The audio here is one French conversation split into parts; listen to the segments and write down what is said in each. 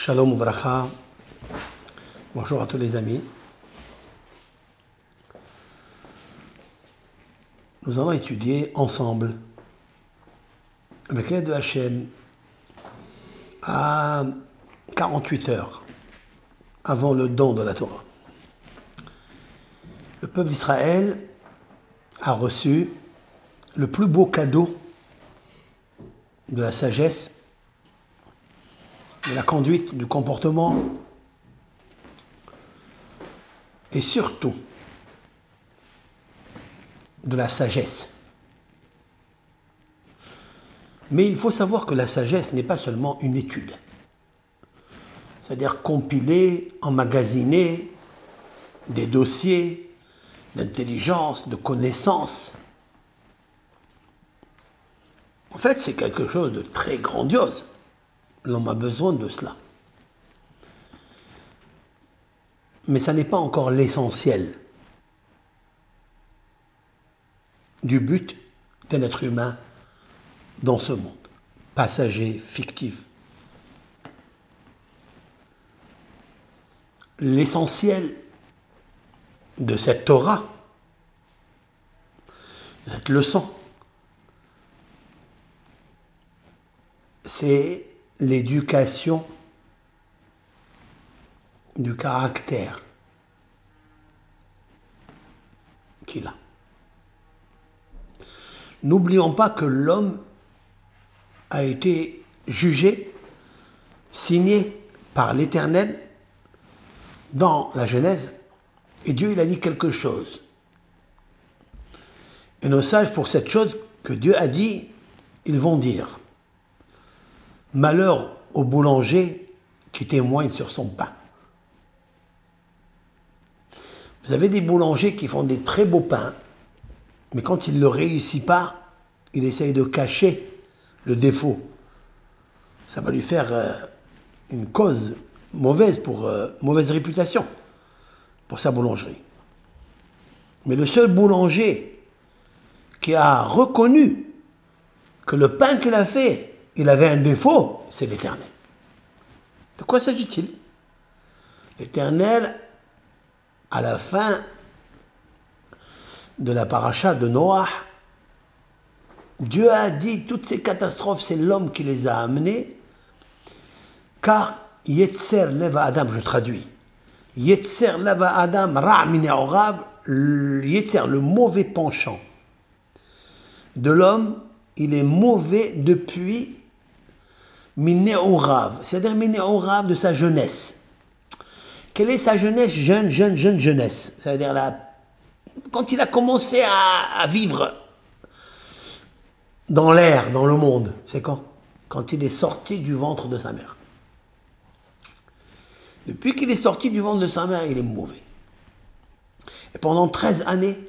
Shalom Uvracha, bonjour à tous les amis. Nous allons étudier ensemble, avec l'aide de Hachem, à 48 heures avant le don de la Torah. Le peuple d'Israël a reçu le plus beau cadeau de la sagesse, de la conduite, du comportement et surtout de la sagesse. Mais il faut savoir que la sagesse n'est pas seulement une étude, c'est-à-dire compiler, emmagasiner des dossiers d'intelligence, de connaissances. En fait, c'est quelque chose de très grandiose. L'homme a besoin de cela. Mais ça n'est pas encore l'essentiel du but d'un être humain dans ce monde, passager, fictif. L'essentiel de cette Torah, cette leçon, c'est l'éducation du caractère qu'il a. N'oublions pas que l'homme a été jugé, signé par l'Éternel dans la Genèse, et Dieu il a dit quelque chose. Et nos sages, pour cette chose que Dieu a dit, ils vont dire: malheur au boulanger qui témoigne sur son pain. Vous avez des boulangers qui font des très beaux pains, mais quand il ne le réussit pas, il essaye de cacher le défaut. Ça va lui faire une cause mauvaise, mauvaise réputation pour sa boulangerie. Mais le seul boulanger qui a reconnu que le pain qu'il a fait, il avait un défaut, c'est l'Éternel. De quoi s'agit-il? L'Éternel, à la fin de la paracha de Noach, Dieu a dit toutes ces catastrophes, c'est l'homme qui les a amenées, car Yetzer leva Adam, je traduis, Yetzer leva Adam ra' min ha'orav, Yetzer, le mauvais penchant de l'homme, il est mauvais depuis Minéorav, c'est-à-dire Minéorav de sa jeunesse. Quelle est sa jeunesse? Jeune jeunesse. C'est-à-dire quand il a commencé à vivre dans l'air, dans le monde, c'est quand? Quand il est sorti du ventre de sa mère. Depuis qu'il est sorti du ventre de sa mère, il est mauvais. Et pendant 13 années,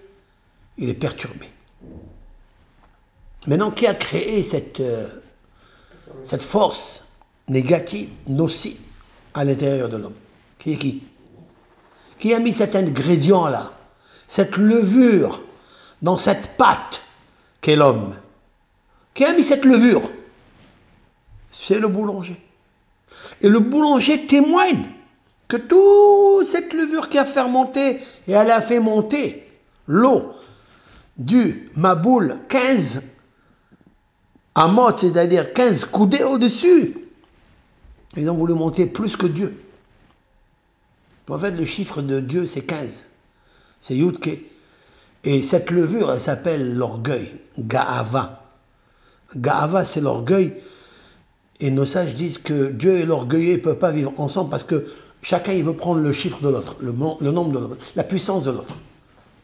il est perturbé. Maintenant, qui a créé cette force négative, nocive, à l'intérieur de l'homme? Qui est qui? Qui a mis cet ingrédient-là, cette levure, dans cette pâte qu'est l'homme? Qui a mis cette levure? C'est le boulanger. Et le boulanger témoigne que toute cette levure qui a fermenté, et elle a fait monter l'eau du Maboul 15 amot, c'est-à-dire 15 coudées au-dessus. Ils ont voulu monter plus que Dieu. En fait, le chiffre de Dieu, c'est 15. C'est Yudke. Et cette levure, elle s'appelle l'orgueil, Ga'ava. Ga'ava, c'est l'orgueil. Et nos sages disent que Dieu et l'orgueilleux ne peuvent pas vivre ensemble parce que chacun, il veut prendre le chiffre de l'autre, le nombre de l'autre, la puissance de l'autre,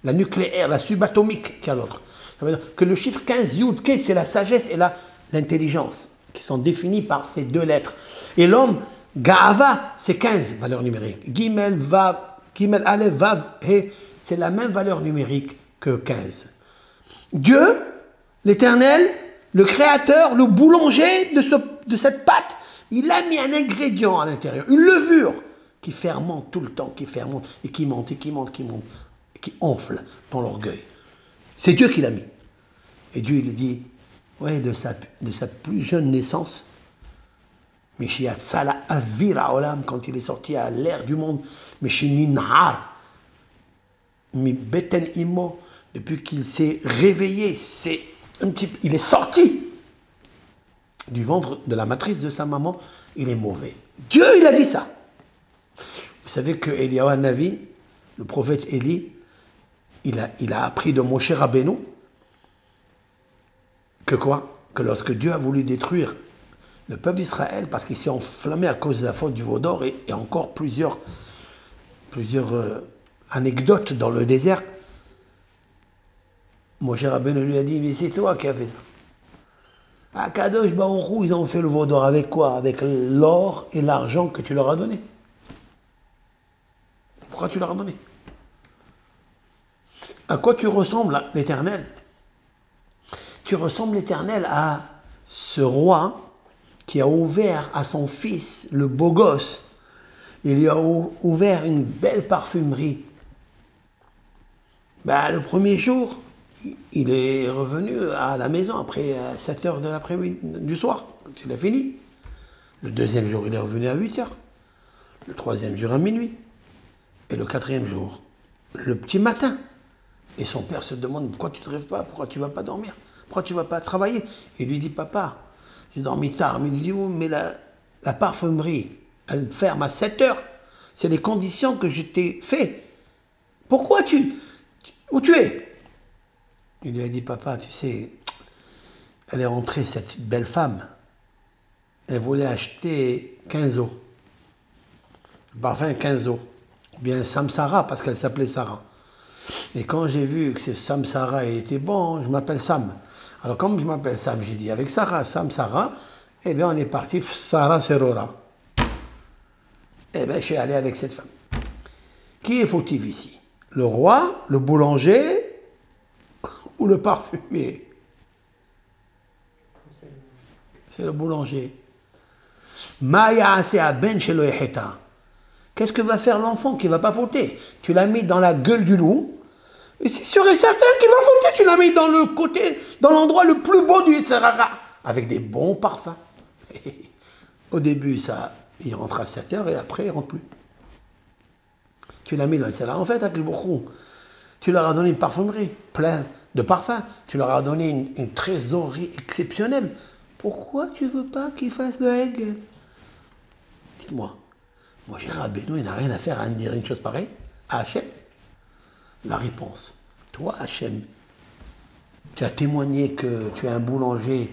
la nucléaire, la subatomique qu'a l'autre. Ça veut dire que le chiffre 15, Yudke, c'est la sagesse et l'intelligence qui sont définies par ces deux lettres. Et l'homme, Ga'ava, c'est 15 valeurs numériques. Gimel, Vav, Gimel, Aleph, Vav, He, c'est la même valeur numérique que 15. Dieu, l'Éternel, le Créateur, le boulanger de cette pâte, il a mis un ingrédient à l'intérieur, une levure qui fermente tout le temps, qui fermente et qui monte, et qui monte, qui monte, et qui enfle dans l'orgueil. C'est Dieu qui l'a mis. Et Dieu, il dit, ouais, de sa plus jeune naissance, Mishiat Sala Avira Olam, quand il est sorti à l'air du monde, Mishini Nahar, Mi Beten Imo, depuis qu'il s'est réveillé, il est sorti du ventre de la matrice de sa maman, il est mauvais. Dieu, il a dit ça. Vous savez que Eliyahu Navi, le prophète Élie, il a appris de Moshe Rabbeinu que quoi? Que lorsque Dieu a voulu détruire le peuple d'Israël, parce qu'il s'est enflammé à cause de la faute du veau d'or, et encore plusieurs anecdotes dans le désert, Moshe Rabbeinu lui a dit, mais c'est toi qui as fait ça. À Kadosh Baruch Hu, ils ont fait le veau d'or avec quoi? Avec l'or et l'argent que tu leur as donné. Pourquoi tu leur as donné? À quoi tu ressembles, l'Éternel? Tu ressembles, l'Éternel, à ce roi qui a ouvert à son fils, le beau gosse, il lui a ouvert une belle parfumerie. Ben, le premier jour, il est revenu à la maison après 7 heures de l'après-midi, du soir. Il a fini. Le deuxième jour, il est revenu à 8 heures. Le troisième jour, à minuit. Et le quatrième jour, le petit matin. Et son père se demande, pourquoi tu ne te rêves pas? Pourquoi tu ne vas pas dormir? Pourquoi tu ne vas pas travailler? Il lui dit, papa, j'ai dormi tard. Mais il lui dit, oh, mais la parfumerie, elle ferme à 7 heures. C'est les conditions que je t'ai fait. Pourquoi où tu es? Il lui a dit, papa, tu sais, elle est rentrée, cette belle femme. Elle voulait acheter 15 os. Parfum 15 os. Ou bien Samsara, parce qu'elle s'appelait Sarah. Et quand j'ai vu que ce Samsara était bon, je m'appelle Sam. Alors comme je m'appelle Sam, j'ai dit, avec Sarah, Samsara, eh bien on est parti, Sarah Serora. Eh bien je suis allé avec cette femme. Qui est fautif ici? Le roi, le boulanger ou le parfumier? C'est le boulanger. Maya à ben chez le Eheta. Qu'est-ce que va faire l'enfant qui ne va pas fauter? Tu l'as mis dans la gueule du loup, et c'est sûr et certain qu'il va fauter. Tu l'as mis dans le côté, dans l'endroit le plus beau du Yetzirara, avec des bons parfums. Au début, il rentre à 7 heures et après, il ne rentre plus. Tu l'as mis dans le Yetzirara. En fait, avec le Bourou, tu leur as donné une parfumerie pleine de parfums. Tu leur as donné une trésorerie exceptionnelle. Pourquoi tu ne veux pas qu'ils fassent le Hegel? Dites-moi. Moi, j'ai Rabbeinu, il n'a rien à faire à dire une chose pareille à Hachem. La réponse. Toi, Hachem, tu as témoigné que tu es un boulanger,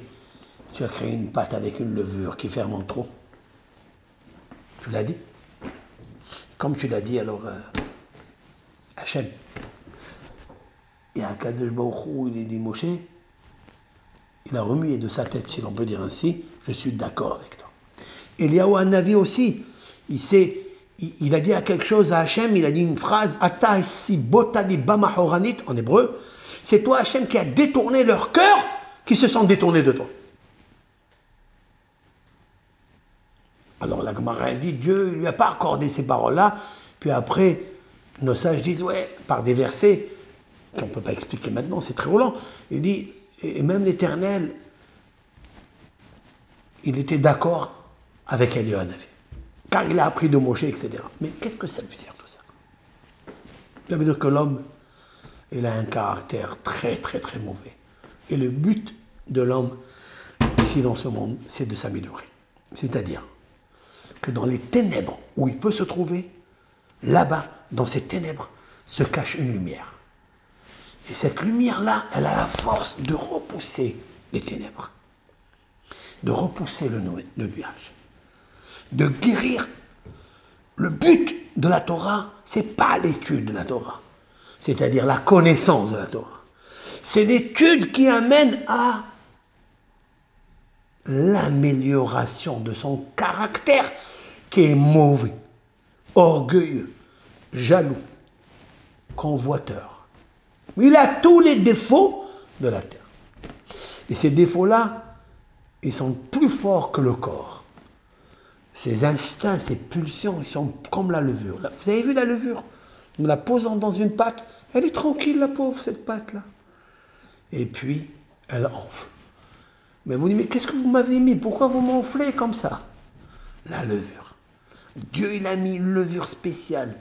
tu as créé une pâte avec une levure qui fermente trop. Tu l'as dit. Comme tu l'as dit, alors, Hachem, et à Kadosh Baruch Hu, il est dit, Moshe, il a remué de sa tête, si l'on peut dire ainsi, je suis d'accord avec toi. Eliyahu Navi aussi, il a dit à quelque chose à Hachem, il a dit une phrase, Ata isi botali bama horanit, en hébreu, c'est toi Hachem qui a détourné leur cœur, qui se sont détournés de toi. Alors la Gemara dit, Dieu ne lui a pas accordé ces paroles-là, puis après, nos sages disent, ouais, par des versets, qu'on ne peut pas expliquer maintenant, c'est très roulant, il dit, et même l'Éternel, il était d'accord avec Eliyahu Navi. Car il a appris de Moshe, etc. Mais qu'est-ce que ça veut dire tout ça? Ça veut dire que l'homme, il a un caractère très, très, très mauvais. Et le but de l'homme, ici dans ce monde, c'est de s'améliorer. C'est-à-dire que dans les ténèbres où il peut se trouver, là-bas, dans ces ténèbres, se cache une lumière. Et cette lumière-là, elle a la force de repousser les ténèbres, de repousser le nuage, de guérir. Le but de la Torah, ce n'est pas l'étude de la Torah, c'est-à-dire la connaissance de la Torah. C'est l'étude qui amène à l'amélioration de son caractère qui est mauvais, orgueilleux, jaloux, convoiteur. Il a tous les défauts de la terre. Et ces défauts-là, ils sont plus forts que le corps. Ces instincts, ces pulsions, ils sont comme la levure. Vous avez vu la levure? En la posant dans une pâte, elle est tranquille, la pauvre, cette pâte-là. Et puis, elle enfle. Mais vous dites, mais qu'est-ce que vous m'avez mis? Pourquoi vous m'enflez comme ça? La levure. Dieu, il a mis une levure spéciale.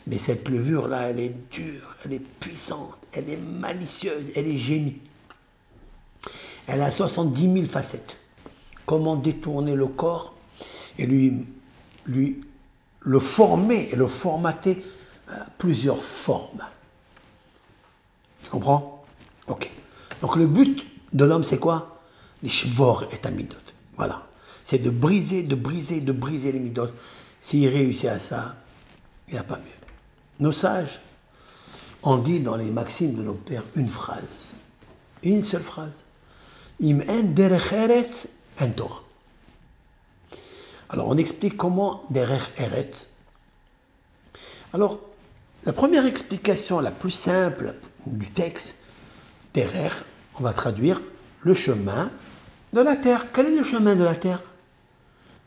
Mais cette levure-là, elle est dure, elle est puissante, elle est malicieuse, elle est génie. Elle a 70 000 facettes. Comment détourner le corps et lui le former et le formater à plusieurs formes. Tu comprends? Ok. Donc le but de l'homme, c'est quoi? Les shvor et amidot. Voilà. C'est de briser les midot. S'il réussit à ça, il n'y a pas mieux. Nos sages ont dit dans les maximes de nos pères une phrase. Une seule phrase. Im en derech eretz en Torah. Alors on explique comment derech eretz. Alors, la première explication la plus simple du texte, derech, on va traduire le chemin de la terre. Quel est le chemin de la terre?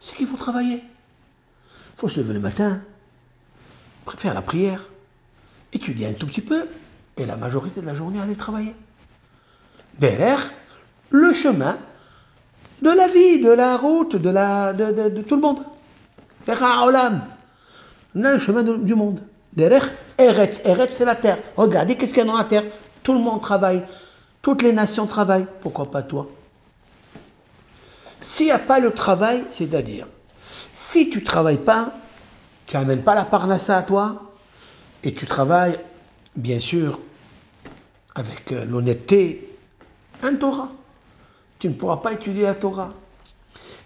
C'est qu'il faut travailler. Il faut se lever le matin, faire la prière, étudier un tout petit peu, et la majorité de la journée aller travailler. Derech, le chemin de la vie, de la route, de tout le monde. Derech olam. On a le chemin du monde. Derech eretz. Eretz, c'est la terre. Regardez, qu'est-ce qu'il y a dans la terre? Tout le monde travaille. Toutes les nations travaillent. Pourquoi pas toi? S'il n'y a pas le travail, c'est-à-dire, si tu ne travailles pas, tu n'amènes pas la parnassa à toi, et tu travailles, bien sûr, avec l'honnêteté, un Torah. Tu ne pourras pas étudier la Torah.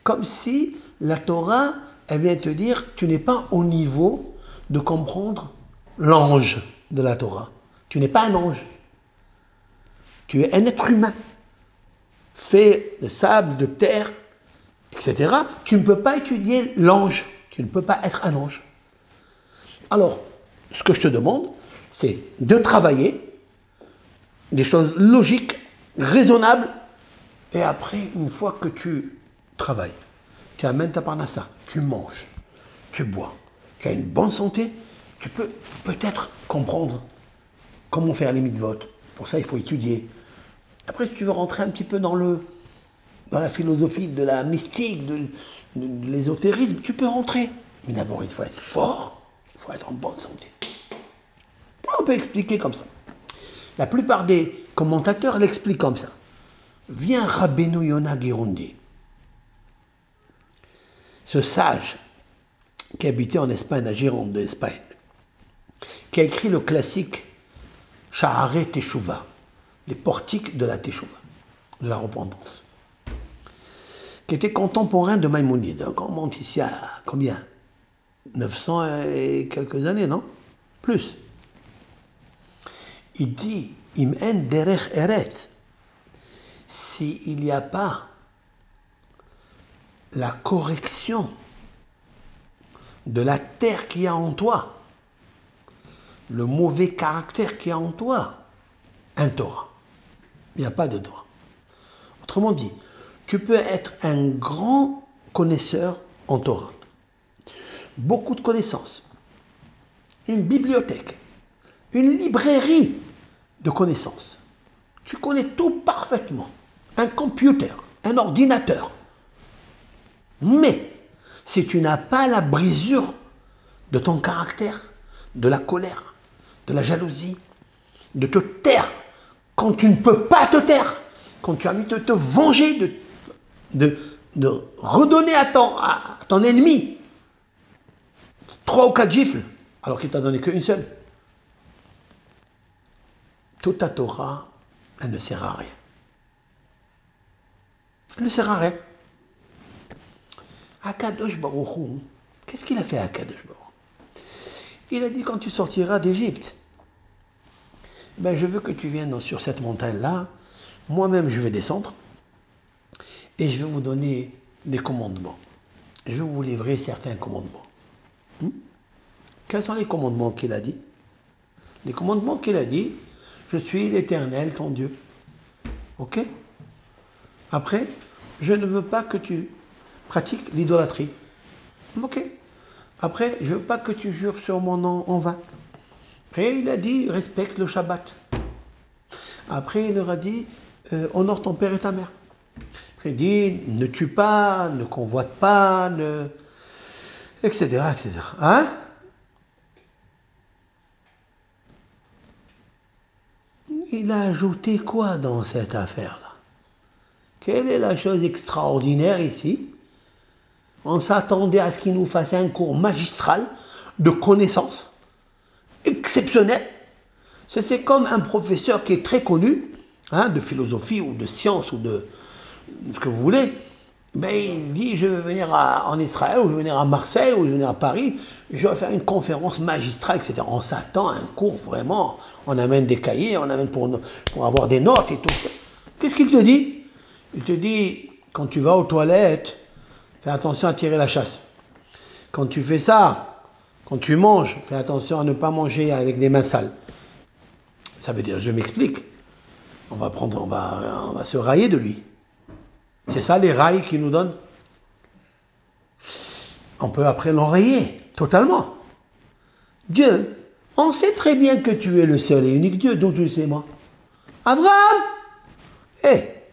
Comme si la Torah, elle vient te dire, tu n'es pas au niveau de comprendre l'ange de la Torah. Tu n'es pas un ange. Tu es un être humain, fait de sable, de terre, etc. Tu ne peux pas étudier l'ange. Tu ne peux pas être un ange. Alors, ce que je te demande, c'est de travailler des choses logiques, raisonnables, et après, une fois que tu travailles, tu amènes ta parnassa, tu manges, tu bois, tu as une bonne santé, tu peux peut-être comprendre comment faire les mitzvot. Pour ça, il faut étudier. Après, si tu veux rentrer un petit peu dans la philosophie de la mystique, de l'ésotérisme, tu peux rentrer. Mais d'abord, il faut être fort, il faut être en bonne santé. Ça, on peut expliquer comme ça. La plupart des commentateurs l'expliquent comme ça. Vient Rabbeinu Yonah Girundi, ce sage qui habitait en Espagne, à Gironde de Espagne, qui a écrit le classique Sha'arei Teshuvah, les portiques de la Teshuvah, de la repentance, qui était contemporain de Maïmonide. Donc on monte ici à combien? 900 et quelques années, non? Plus. Il dit, Im en derech eretz, s'il n'y a pas la correction de la terre qu'il y a en toi, le mauvais caractère qu'il y a en toi, un Torah. Il n'y a pas de Torah. Autrement dit, tu peux être un grand connaisseur en Torah. Beaucoup de connaissances. Une bibliothèque. Une librairie de connaissances. Tu connais tout parfaitement. Un computer, un ordinateur. Mais, si tu n'as pas la brisure de ton caractère, de la colère, de la jalousie, de te taire, quand tu ne peux pas te taire, quand tu as envie de te venger, de redonner à ton ennemi 3 ou 4 gifles, alors qu'il t'a donné qu'une seule. Toute ta Torah, elle ne sert à rien. Elle ne sert à rien. Akadosh Baruch Hu, qu'est-ce qu'il a fait à Akadosh Baruch Hu? Il a dit, quand tu sortiras d'Égypte, ben, je veux que tu viennes sur cette montagne-là, moi-même je vais descendre, et je vais vous donner des commandements. Je vais vous livrer certains commandements. Quels sont les commandements qu'il a dit? Les commandements qu'il a dit, je suis l'Éternel, ton Dieu. Ok? Après, je ne veux pas que tu pratiques l'idolâtrie. Ok? Après, je ne veux pas que tu jures sur mon nom en vain. Après, il a dit, respecte le Shabbat. Après, il leur a dit, honore ton père et ta mère. Après, il dit, ne tue pas, ne convoite pas, etc., etc. Hein? Il a ajouté quoi dans cette affaire-là? Quelle est la chose extraordinaire ici? On s'attendait à ce qu'il nous fasse un cours magistral de connaissances exceptionnel. C'est comme un professeur qui est très connu, hein, de philosophie ou de science ou de ce que vous voulez. Ben, il dit, je vais venir en Israël, ou je vais venir à Marseille, ou je vais venir à Paris, je vais faire une conférence magistrale, etc. On s'attend à un cours vraiment, on amène des cahiers, on amène pour avoir des notes et tout ça. Qu'est-ce qu'il te dit? Il te dit, quand tu vas aux toilettes, fais attention à tirer la chasse. Quand tu fais ça, quand tu manges, fais attention à ne pas manger avec des mains sales. Ça veut dire, je m'explique, on va se railler de lui. C'est ça les rails qu'il nous donne. On peut après l'enrayer, totalement. Dieu, on sait très bien que tu es le seul et unique Dieu, dont tu le sais moi. Abraham!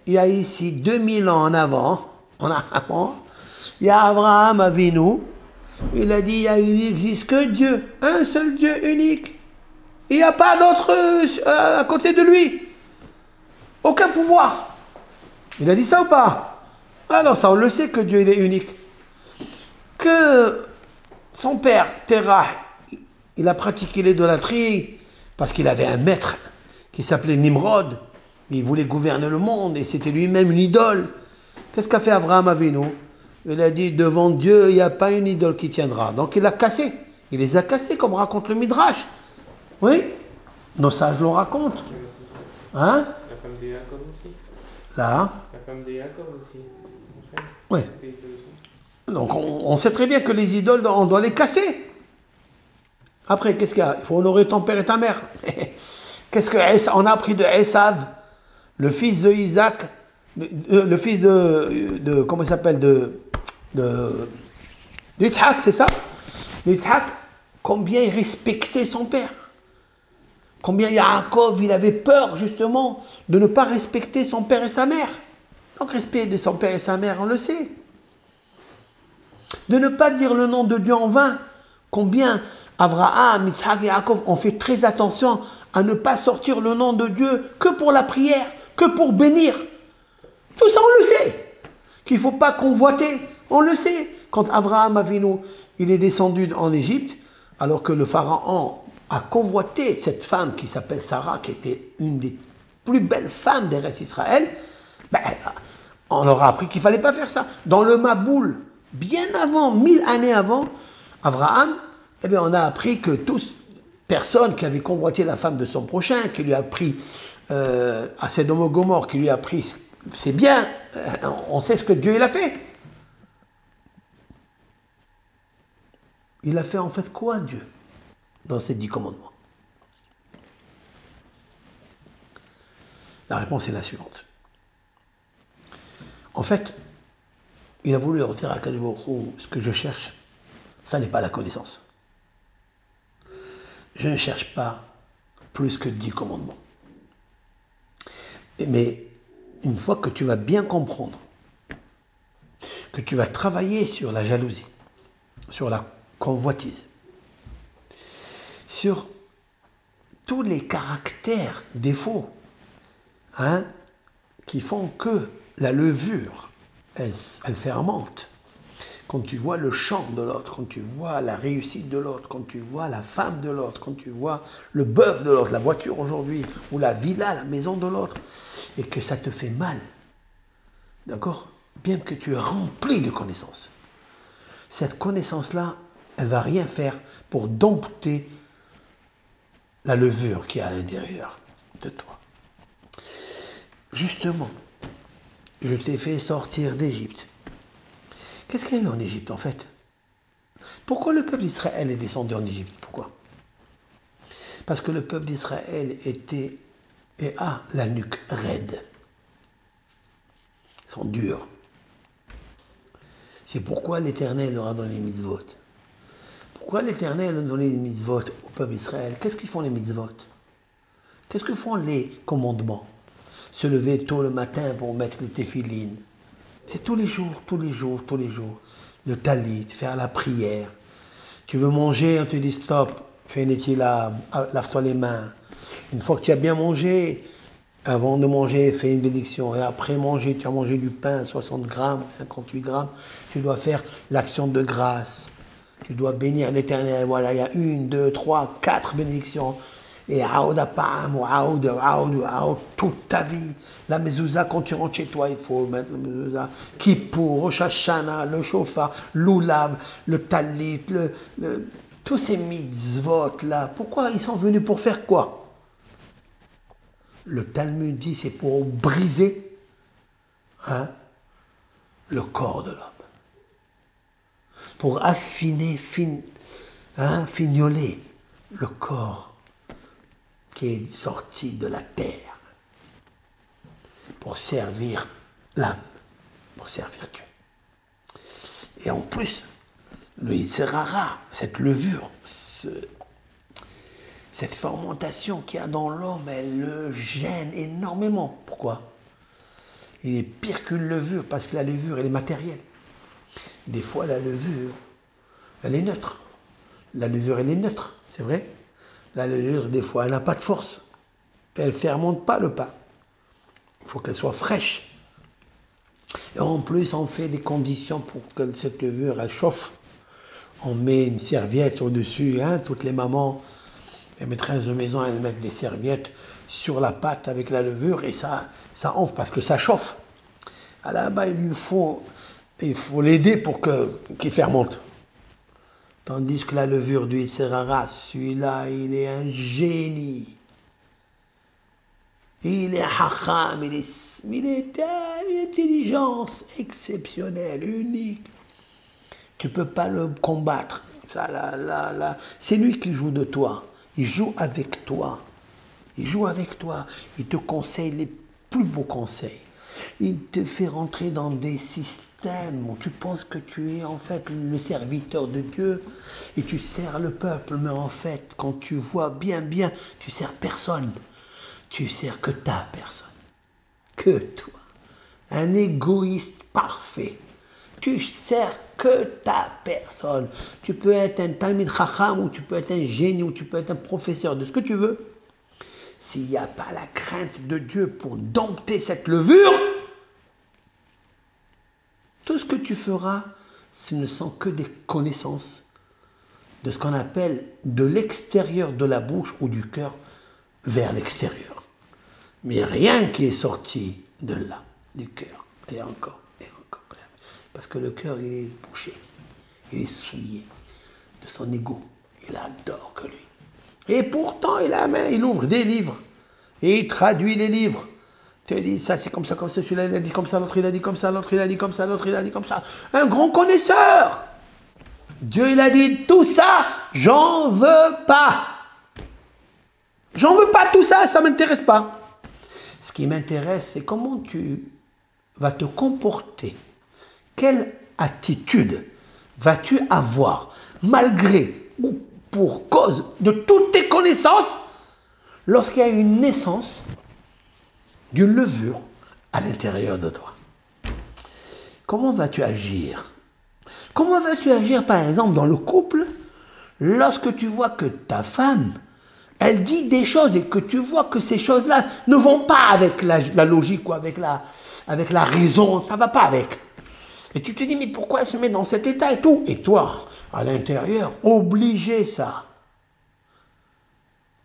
Il y a ici 2000 ans en avant, il y a Abraham Avinu, il a dit, il n'existe que Dieu, un seul Dieu unique. Il n'y a pas d'autre à côté de lui. Aucun pouvoir. Il a dit ça ou pas? Alors ça, on le sait que Dieu, il est unique. Que son père, Terah, il a pratiqué l'idolâtrie parce qu'il avait un maître qui s'appelait Nimrod. Il voulait gouverner le monde et c'était lui-même une idole. Qu'est-ce qu'a fait Abraham Avinu? Il a dit, devant Dieu, il n'y a pas une idole qui tiendra. Donc il a cassé. Il les a cassés, comme raconte le Midrash. Oui, nos sages l'ont racontent. Hein? La femme de Jacob aussi. Là. La femme de Jacob aussi. Oui. Donc on sait très bien que les idoles, on doit les casser. Après, qu'est-ce qu'il y a? Il faut honorer ton père et ta mère. Qu'est-ce qu'on a appris de Esav, le fils de Isaac, le fils de comment il s'appelle, d'Yitzhak, c'est ça? Yitzhak, combien il respectait son père. Combien Yaakov, il avait peur justement de ne pas respecter son père et sa mère. Donc respect de son père et sa mère, on le sait. De ne pas dire le nom de Dieu en vain. Combien Abraham, Yitzhak et Yaakov ont fait très attention à ne pas sortir le nom de Dieu que pour la prière, que pour bénir. Tout ça, on le sait. Qu'il ne faut pas convoiter, on le sait. Quand Abraham Avinu, il est descendu en Égypte, alors que le pharaon a convoité cette femme qui s'appelle Sarah, qui était une des plus belles femmes des restes d'Israël, ben, on leur a appris qu'il ne fallait pas faire ça. Dans le Maboul, bien avant, 1000 années avant, Abraham, eh bien, on a appris que toute personne qui avait convoité la femme de son prochain, qui lui a pris à Sodome et Gomorrhe, qui lui a pris ses biens, on sait ce que Dieu il a fait. Il a fait en fait quoi, Dieu, dans ces 10 commandements? La réponse est la suivante. En fait, il a voulu leur dire à Akadosh Baruch Hu, ce que je cherche, ça n'est pas la connaissance. Je ne cherche pas plus que 10 commandements. Mais une fois que tu vas bien comprendre, que tu vas travailler sur la jalousie, sur la convoitise, sur tous les caractères, défauts, hein, qui font que la levure, elle fermente. Quand tu vois le chant de l'autre, quand tu vois la réussite de l'autre, quand tu vois la femme de l'autre, quand tu vois le bœuf de l'autre, la voiture aujourd'hui, ou la villa, la maison de l'autre, et que ça te fait mal, d'accord? Bien que tu es rempli de connaissances. Cette connaissance-là, elle ne va rien faire pour dompter la levure qui est à l'intérieur de toi. Justement, je t'ai fait sortir d'Égypte. Qu'est-ce qu'il y a eu en Égypte en fait? Pourquoi le peuple d'Israël est descendu en Égypte? Pourquoi? Parce que le peuple d'Israël était et a la nuque raide. Ils sont durs. C'est pourquoi l'Éternel leur a donné les mitzvot. Pourquoi l'Éternel a donné les mitzvot au peuple d'Israël? Qu'est-ce qu'ils font les mitzvot? Qu'est-ce que font les commandements? Se lever tôt le matin pour mettre les téphilines. C'est tous les jours, tous les jours, tous les jours. Le talit, faire la prière, Tu veux manger, on te dit stop, fais une étile, lave-toi les mains. Une fois que tu as bien mangé, avant de manger, fais une bénédiction. Et après manger, tu as mangé du pain, 60 grammes, 58 grammes, tu dois faire l'action de grâce. Tu dois bénir l'Éternel. Voilà, il y a 1, 2, 3, 4 bénédictions. Et toute ta vie. La mezouza, quand tu rentres chez toi, il faut mettre la mezouza. Kippour, Rosh Hashanah, le shofar, l'oulav, le talit, tous ces mitzvot là. Pourquoi ils sont venus pour faire quoi? Le Talmud dit c'est pour briser le corps de l'homme. Pour affiner, fignoler le corps qui est sorti de la terre pour servir l'âme, pour servir Dieu. Et en plus, le Yitzhara, cette levure, cette fermentation qu'il y a dans l'homme, elle le gêne énormément. Pourquoi? Il est pire qu'une levure, parce que la levure, elle est matérielle. Des fois, la levure, elle est neutre. La levure, elle est neutre, c'est vrai. La levure, des fois, elle n'a pas de force. Elle ne fermente pas le pain. Il faut qu'elle soit fraîche. Et en plus, on fait des conditions pour que cette levure, elle chauffe. On met une serviette au-dessus. Toutes les mamans, les maîtresses de maison, elles mettent des serviettes sur la pâte avec la levure et ça enfle parce que ça chauffe. À là-bas, il faut l'aider pour qu'il fermente. Tandis que la levure du Yitzhara, celui-là, il est un génie. Il est hacham, il est une intelligence exceptionnelle, unique. Tu ne peux pas le combattre. C'est lui qui joue de toi. Il joue avec toi. Il joue avec toi. Il te conseille les plus beaux conseils. Il te fait rentrer dans des systèmes où tu penses que tu es en fait le serviteur de Dieu et tu sers le peuple. Mais en fait, quand tu vois bien, tu sers personne. Tu sers que ta personne. Que toi. Un égoïste parfait. Tu sers que ta personne. Tu peux être un Talmid Chacham ou tu peux être un génie ou tu peux être un professeur de ce que tu veux. S'il n'y a pas la crainte de Dieu pour dompter cette levure, tout ce que tu feras, ce ne sont que des connaissances de ce qu'on appelle de l'extérieur de la bouche ou du cœur vers l'extérieur. Mais rien qui est sorti de là, du cœur, et encore. Parce que le cœur, il est bouché, il est souillé de son ego. Il adore que lui. Et pourtant, il ouvre des livres et il traduit les livres. Tu dis, ça c'est comme ça, celui-là il a dit comme ça, l'autre il a dit comme ça, l'autre il a dit comme ça, l'autre il a dit comme ça. Un grand connaisseur. Dieu, il a dit, tout ça, j'en veux pas. J'en veux pas tout ça, ça ne m'intéresse pas. Ce qui m'intéresse, c'est comment tu vas te comporter. Quelle attitude vas-tu avoir, malgré ou pour cause de toutes tes connaissances, lorsqu'il y a une naissance d'une levure à l'intérieur de toi? Comment vas-tu agir? Comment vas-tu agir, par exemple, dans le couple, lorsque tu vois que ta femme, elle dit des choses et que tu vois que ces choses-là ne vont pas avec la logique ou avec la raison, ça ne va pas avec. Et tu te dis, mais pourquoi elle se met dans cet état et tout? Et toi, à l'intérieur, obligé ça.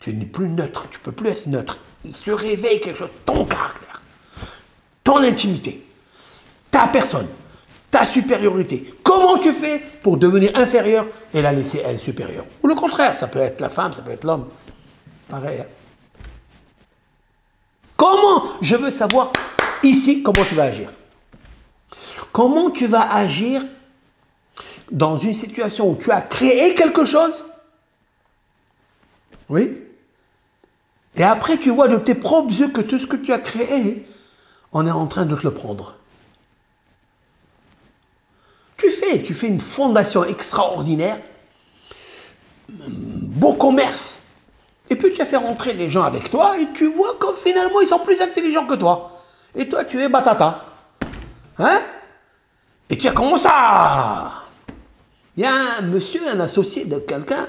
Tu n'es plus neutre, tu ne peux plus être neutre. Il se réveille quelque chose, ton caractère, ton intimité, ta personne, ta supériorité. Comment tu fais pour devenir inférieur et la laisser elle supérieure? Ou le contraire, ça peut être la femme, ça peut être l'homme. Pareil. Comment? Je veux savoir ici comment tu vas agir. Comment tu vas agir dans une situation où tu as créé quelque chose? Oui. Et après, tu vois de tes propres yeux que tout ce que tu as créé, on est en train de te le prendre. Tu fais une fondation extraordinaire, beau commerce. Et puis tu as fait rentrer des gens avec toi et tu vois que finalement, ils sont plus intelligents que toi. Et toi, tu es batata. Hein? Et tu as commencé à Il y a un monsieur, un associé de quelqu'un,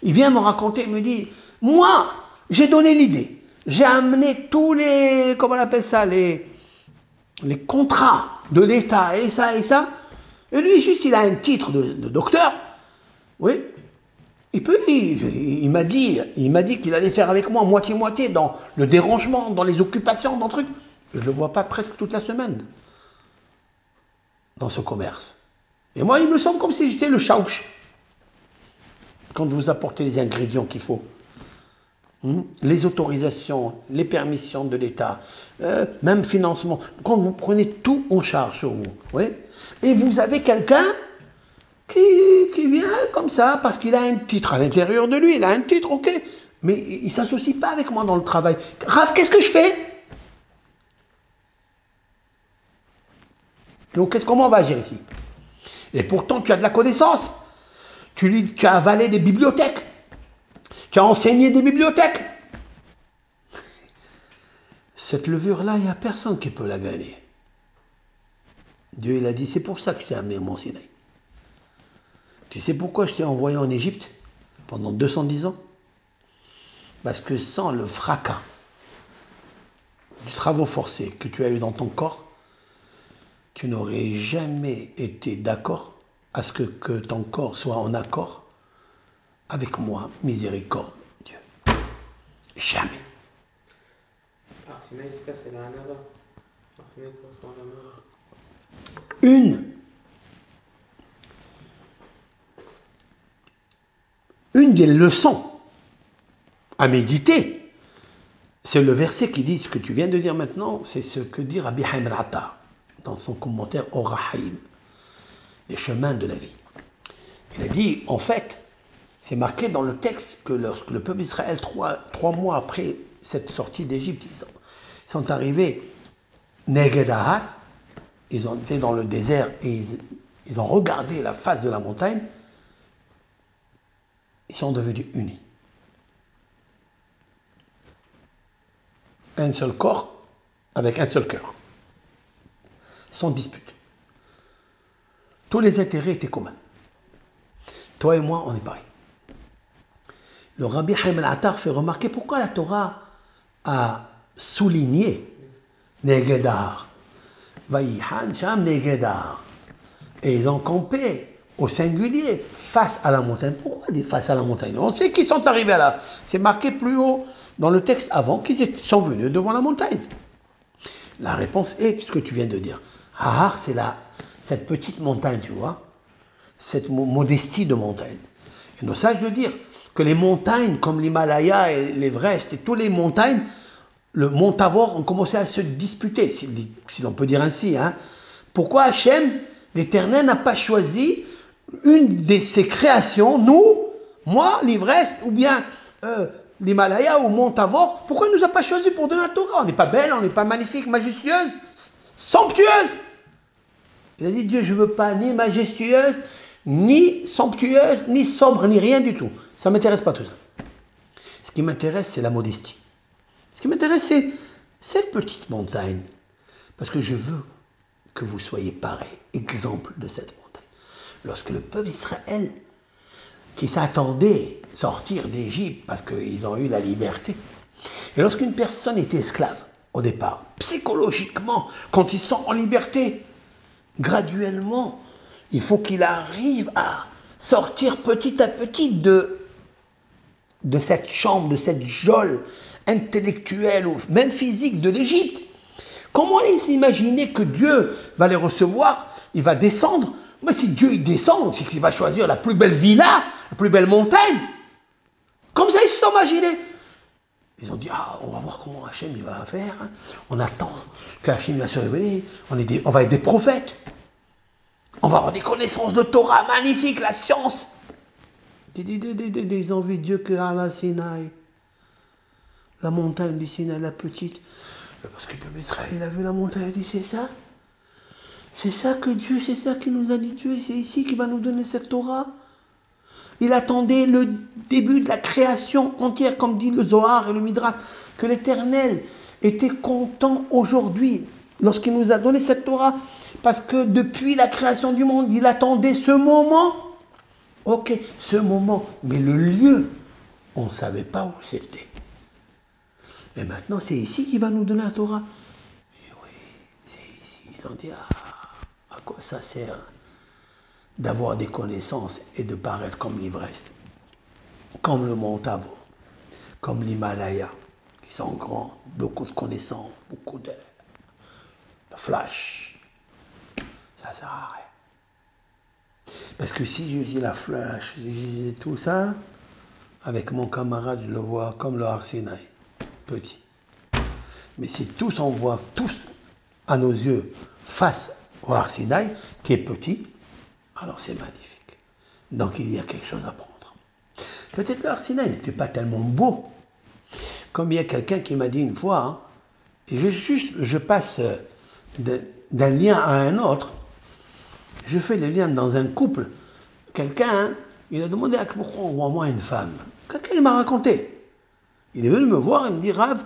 il vient me raconter, il me dit, moi, j'ai donné l'idée. J'ai amené tous les, comment on appelle ça, les contrats de l'État et ça et ça. Et lui, juste, il a un titre de docteur. Oui. Il m'a dit qu'il allait faire avec moi moitié-moitié dans le dérangement, dans les occupations, dans le truc. Je ne le vois pas presque toute la semaine dans ce commerce. Et moi, il me semble comme si j'étais le chaouch. Quand vous apportez les ingrédients qu'il faut. Les autorisations, les permissions de l'État, même financement. Quand vous prenez tout en charge sur vous. Oui. Et vous avez quelqu'un qui vient comme ça, parce qu'il a un titre à l'intérieur de lui, il a un titre, ok, mais il ne s'associe pas avec moi dans le travail. Raph, qu'est-ce que je fais? Donc, comment on va agir ici? Et pourtant, tu as de la connaissance. Tu as avalé des bibliothèques. Tu as enseigné des bibliothèques. Cette levure-là, il n'y a personne qui peut la gagner. Dieu, il a dit, c'est pour ça que je t'ai amené au Mont Sinaï. Tu sais pourquoi je t'ai envoyé en Égypte pendant 210 ans? Parce que sans le fracas du travail forcé que tu as eu dans ton corps, tu n'aurais jamais été d'accord à ce que ton corps soit en accord avec moi, miséricorde, Dieu. Jamais. Arsinaï, ça c'est la Hanava. Arsinaï correspond à la Hanava. Une des leçons à méditer, c'est le verset qui dit ce que tu viens de dire maintenant, c'est ce que dit Rabbi Haim al-Attar dans son commentaire Or HaHaim, les chemins de la vie. Il a dit, en fait, c'est marqué dans le texte que lorsque le peuple d'Israël, trois mois après cette sortie d'Égypte, ils sont arrivés Neged Ahar, ils ont été dans le désert et ils ont regardé la face de la montagne, ils sont devenus unis. Un seul corps avec un seul cœur, sans dispute. Tous les intérêts étaient communs. Toi et moi, on est pareil. Le Rabbi Haim al-Attar fait remarquer pourquoi la Torah a souligné Neged Ahar. Vayihan Sham Neged Ahar. Et ils ont campé au singulier, face à la montagne. Pourquoi dire face à la montagne? On sait qu'ils sont arrivés là. C'est marqué plus haut dans le texte avant qu'ils sont venus devant la montagne. La réponse est ce que tu viens de dire. Ahar, c'est cette petite montagne, tu vois, cette modestie de montagne. Et nos sages de dire que les montagnes comme l'Himalaya et l'Everest et toutes les montagnes, le mont Tavor, ont commencé à se disputer, si l'on peut dire ainsi. Hein. Pourquoi Hachem, l'Éternel, n'a pas choisi une de ses créations, nous, moi, l'Everest, ou bien l'Himalaya ou Mont Tavor, pourquoi il ne nous a pas choisi pour donner la Torah? On n'est pas belle, on n'est pas magnifique, majestueuse, somptueuse. Il a dit, Dieu, je ne veux pas ni majestueuse, ni somptueuse, ni sobre, ni rien du tout. Ça ne m'intéresse pas tout ça. Ce qui m'intéresse, c'est la modestie. Ce qui m'intéresse, c'est cette petite montagne. Parce que je veux que vous soyez pareil, exemple de cette montagne. Lorsque le peuple d'Israël, qui s'attendait à sortir d'Égypte parce qu'ils ont eu la liberté, et lorsqu'une personne était esclave, au départ, psychologiquement, quand ils sont en liberté, graduellement, il faut qu'il arrive à sortir petit à petit de cette chambre, de cette geôle intellectuelle ou même physique de l'Égypte. Comment ils s'imaginaient que Dieu va les recevoir? Il va descendre. Mais si Dieu il descend, c'est qu'il va choisir la plus belle villa, la plus belle montagne. Comme ça, ils se sont imaginés. Ils ont dit, on va voir comment Hachem il va faire. Hein. On attend qu'Hachem va se révéler. On va être des prophètes. On va avoir des connaissances de Torah magnifiques, la science. Ils ont vu Dieu que à la Sinaï. La montagne du Sinaï, la petite. Parce que le peuple d'Israël a vu la montagne, il a dit, c'est ça? C'est ça que Dieu, c'est ça qui nous a dit Dieu, c'est ici qu'il va nous donner cette Torah. Il attendait le début de la création entière, comme dit le Zohar et le Midrash, que l'Éternel était content aujourd'hui, lorsqu'il nous a donné cette Torah, parce que depuis la création du monde, il attendait ce moment Ok, ce moment, mais le lieu, on ne savait pas où c'était. Et maintenant, c'est ici qu'il va nous donner la Torah. Et oui, c'est ici. Ils ont dit, à quoi ça sert d'avoir des connaissances et de paraître comme l'ivresse, comme le mont Tabor, comme l'Himalaya, qui sont grands, beaucoup de connaissances, beaucoup de flash. Ça ne sert à rien. Parce que si je dis la flash, je dis tout ça, avec mon camarade, je le vois comme le Har Sinaï, petit. Mais si tous on voit tous à nos yeux face au Har Sinaï, qui est petit, alors c'est magnifique. Donc il y a quelque chose à prendre. Peut-être le Har Sinaï n'était pas tellement beau. Comme il y a quelqu'un qui m'a dit une fois, hein, et je passe d'un lien à un autre, je fais le lien dans un couple. Quelqu'un, hein, il a demandé à pourquoi on voit moi une femme. Quelqu'un il m'a raconté. Il est venu me voir et me dit, Rav,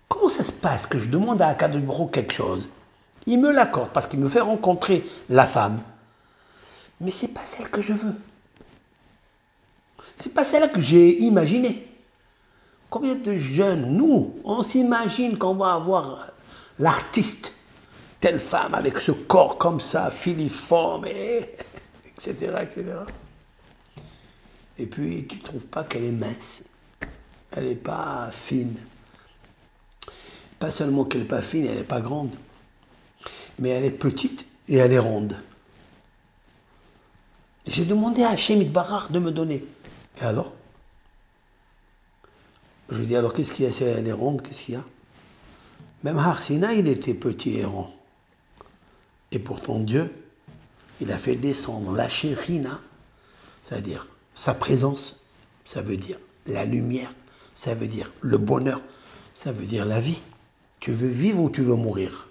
comment ça se passe que je demande à Akadosh Baruch Hu quelque chose? Il me l'accorde parce qu'il me fait rencontrer la femme. Mais ce n'est pas celle que je veux. Ce n'est pas celle que j'ai imaginée. Combien de jeunes, nous, on s'imagine qu'on va avoir l'artiste, telle femme avec ce corps comme ça, filiforme, etc., etc. Et puis, tu ne trouves pas qu'elle est mince. Elle n'est pas fine. Pas seulement qu'elle n'est pas fine, elle n'est pas grande. Mais elle est petite et elle est ronde. J'ai demandé à Hachem Itbarach de me donner. Et alors? Je lui dis, alors qu'est-ce qu'il y a si elle est ronde, qu'est-ce qu'il y a? Même Har Sinaï, il était petit et rond. Et pourtant Dieu, il a fait descendre la Shérina, c'est-à-dire sa présence, ça veut dire la lumière, ça veut dire le bonheur, ça veut dire la vie. Tu veux vivre ou tu veux mourir?